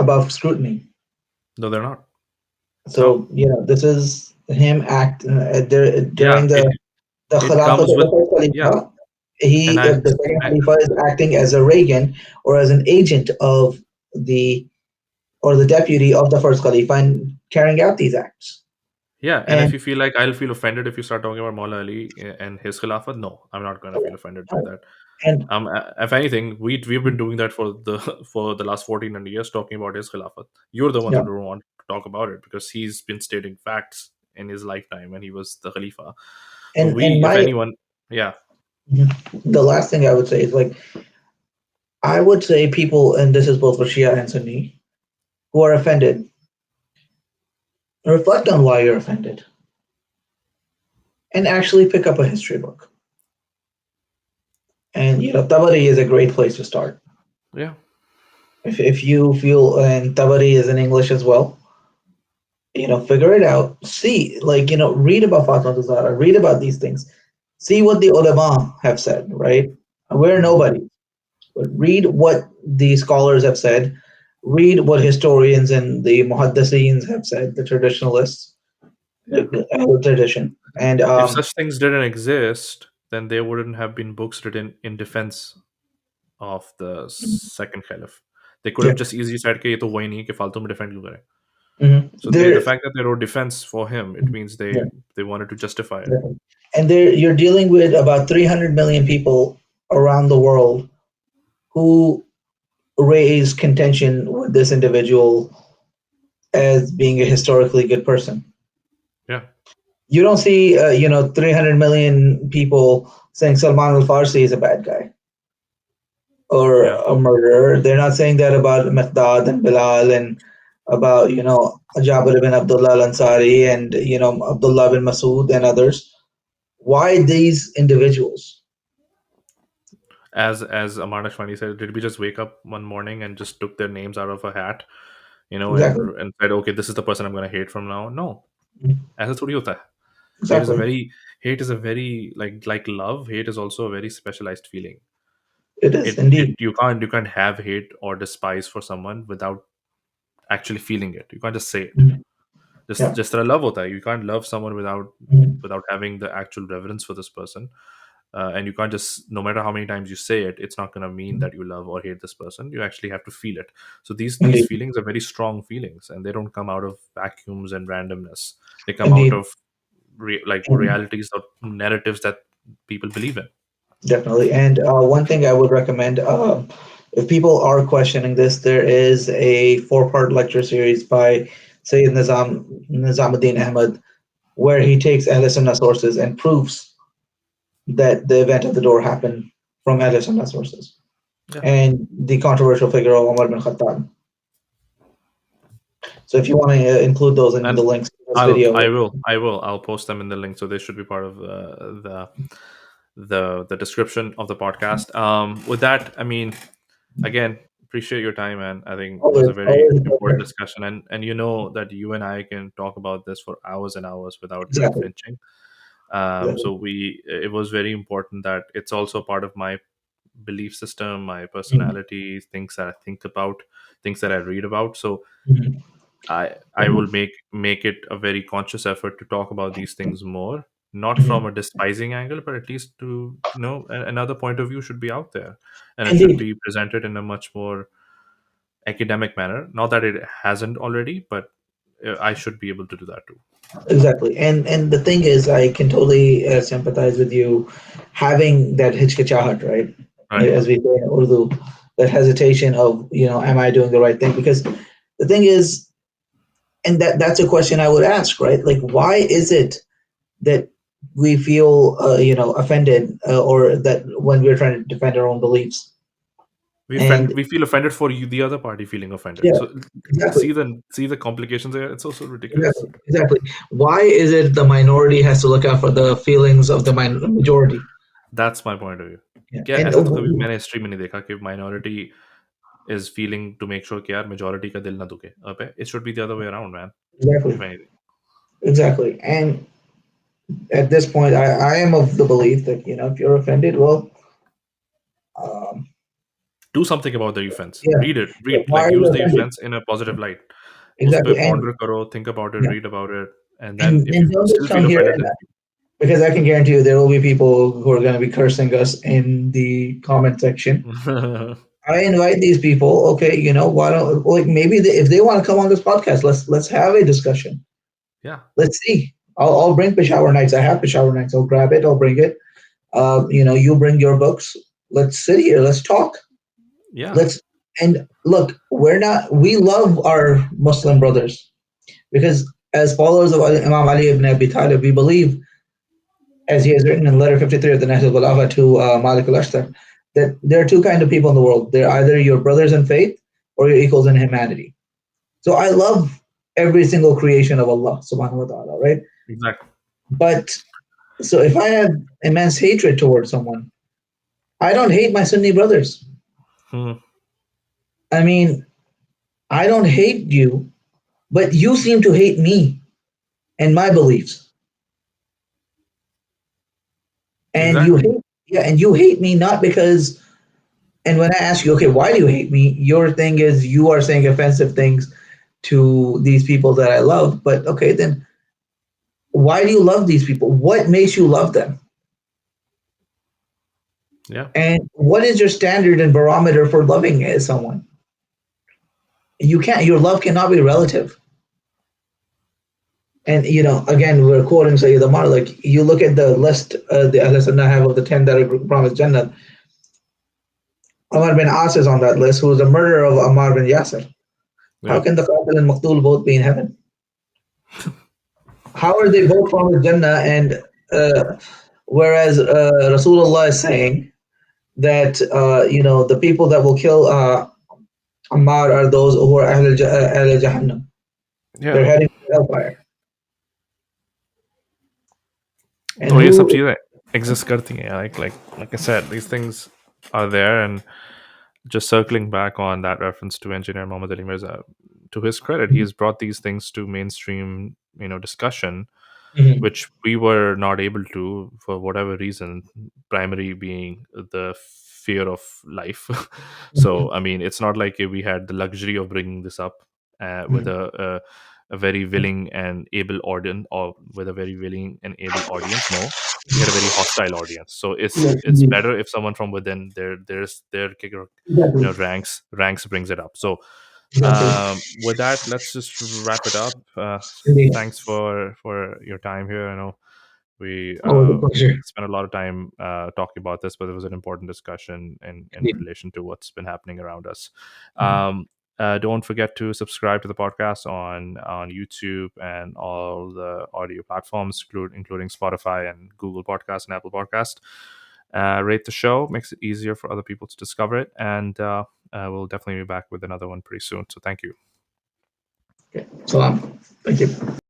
above scrutiny. no, they're not. No. So this is him Yeah, during it the it Khilafat comes of with, the first yeah. Khalifa. And The second Khalifa is acting as a Reagan or as an agent of the or the deputy of the first Khalifa and carrying out these acts. yeah, and if And you feel like I'll feel offended if you start talking about Maula Ali and his Khilafat, no, I'm not going to feel offended by that. and If anything, we've been doing that for the for the last 1400 years, talking about his Khilafat. You're the ones yeah, who don't want to talk about it because he's been stating facts in his lifetime when he was the Khalifa. So and if my anyone, yeah, the last thing I would say is like I would say people, and this is both for Shia and Sunni, who are offended, reflect on why you're offended and actually pick up a history book. And Tabari is a great place to start. yeah, If you feel, and Tabari is in English as well, figure it out. See, like, read about Fatima Zahra, read about these things. See what the ulama have said, right? We're hmm, nobody, but read what the scholars have said. Read what historians and the muhaddisins have said, the traditionalists, yeah. the tradition. And If such things didn't exist, then there wouldn't have been books written in defense of the second Caliph. They could have yeah, just easily said कि ये तो हुआ ही नहीं कि फालतू में defend क्यों करें. So the there, fact that they wrote defense for him, it means yeah, they wanted to justify it. definitely. And there, you're dealing with about 300 million people around the world who raise contention with this individual as being a historically good person. Yeah, You don't see, 300 million people saying Salman al-Farsi is a bad guy or yeah. a murderer. They're not saying that about Miqdad and Bilal and about, Jabir bin Abdullah al-Ansari and, Abdullah bin Masood and others. Why these individuals? As Amar Ashwani said, did we just wake up one morning and just took their names out of a hat, Exactly. and said, okay, this is the person I'm going to hate from now? No, ऐसा थोड़ी होता है. Hate is a Exactly. very hate is a very like love. Hate is also a very specialized feeling. It is It indeed. you can't have hate or despise for someone without actually feeling it. You can't just say it. Mhm. Yeah. Just तरह love होता है. You can't love someone without Mhm. having the actual reverence for this person. And you can't just, no matter how many times you say it, it's not going to mean that you love or hate this person. You actually have to feel it. So these Indeed. feelings are very strong feelings, and they don't come out of vacuums and randomness. They come out Indeed. of like And realities or narratives that people believe in. definitely. And one thing I would recommend, if people are questioning this, there is a four-part lecture series by Sayyid Nizamuddin Ahmad, where he takes Ahl Sunnah sources and proves that the event at the door happened from Ahl Sunnah sources. Yeah, And the controversial figure of Umar bin Khattab. So if you want to include those in the And links to this video. I'll post them in the link, so they should be part of the description of the podcast. With that, I mean, again, appreciate your time, and I think it was a Always, very always a important pleasure. discussion. And you know that you and I can talk about this for hours and hours without Exactly. flinching. Exactly. So it was very important that it's also part of my belief system, my Mhm. personality, things that I think about, things that I read about. So Mhm. I will make it a very conscious effort to talk about these things more, not from Mhm. a despising angle, but at least to another point of view should be out there, and it should Indeed. be presented in a much more academic manner. Not that it hasn't already, but I should be able to do that too. Exactly. And the thing is, I can totally sympathize with you having that hichkichahat, right? Right? As we say in Urdu, that hesitation of, am I doing the right thing? Because the thing is, and that's a question I would ask, right? Like, why is it that we feel, offended, or that when we're trying to defend our own beliefs? And We feel offended for you, the other party feeling offended. yeah, So exactly. see the complications there. It's also ridiculous. Exactly. Exactly. Why is it the minority has to look out for the feelings of the majority? That's my point of view. Yeah. क्या And ऐसा तो कभी मैंने history में नहीं देखा कि minority is feeling to make sure कि यार majority का दिल ना दुखे. अबे, it should be the other way around, man. If exactly. anything, Exactly. And at this point, I am of the belief that, if you're offended, well, um, do something about the offense. yeah. Read it. Yeah, Read, why like, are you use the offended? offense in a positive light. उस पे Exactly. And ponder करो, think about it, yeah. read about it, and then And, if you and don't just still come feel here offended, and then because I can guarantee you there will be people who are going to be cursing us in the comment section. speak. I invite these people. Okay, why don't like maybe if they want to come on this podcast, let's have a discussion. Yeah, Let's see. I'll bring Peshawar Nights. I have Peshawar Nights. I'll grab it. I'll bring it. You bring your books. Let's sit here. Let's talk. yeah, Let's and look. We're not. We love our Muslim brothers because as followers of Imam Ali ibn Abi Talib, we believe, as he has written in letter 53 of the Nahj al-Balagha to Malik al-Ashtar, that there are two kind of people in the world. They're either your brothers in faith or your equals in humanity. So I love every single creation of Allah subhanahu wa ta'ala, right? exactly. But so if I have immense hatred towards someone, I don't hate my Sunni brothers. Hmm, I mean, I don't hate you, but you seem to hate me and my beliefs. And you exactly. hate yeah, and you hate me not because and when I ask you, okay, why do you hate me? Your thing is you are saying offensive things to these people that I love. But okay, then why do you love these people? What makes you love them? Yeah, And what is your standard and barometer for loving someone? You can't. Your love cannot be relative. And again, we're quoting Sayyid Amar. Like you look at the list, the Ahl Sunnah have of the 10 that are promised Jannah. Umar bin As is on that list, who was the murderer of Ammar bin Yasser. How yeah, can the Qatil and Maqtul both be in heaven? How are they both promised Jannah? And whereas Rasulullah is saying that the people that will kill Ammar are those who are Ahl Jahannam. yeah. They're heading to hellfire. And तो ये सब who चीजें exist करती हैं. Like I said, these things are there, and just circling back on that reference to engineer Muhammad Ali Mirza, to his credit, he has brought these things to mainstream, discussion, Mhm. which we were not able to for whatever reason, primary being the fear of life. So, Mhm. I mean, it's not like we had the luxury of bringing this up with Mhm. a very willing and able audience, or with a very willing and able audience. No, we had a very hostile audience. So Yes, it's indeed. better if someone from within their kicker, Exactly. ranks brings it up. So Exactly. with that, let's just wrap it up. Indeed. Thanks for your time here. I know we Always a pleasure. spent a lot of time talking about this, but it was an important discussion in Indeed. relation to what's been happening around us. Mhm. Don't forget to subscribe to the podcast on YouTube and all the audio platforms, including Spotify and Google Podcast and Apple Podcast. Rate the show, makes it easier for other people to discover it, and we'll definitely be back with another one pretty soon. So thank you. Okay. Salam. Thank you.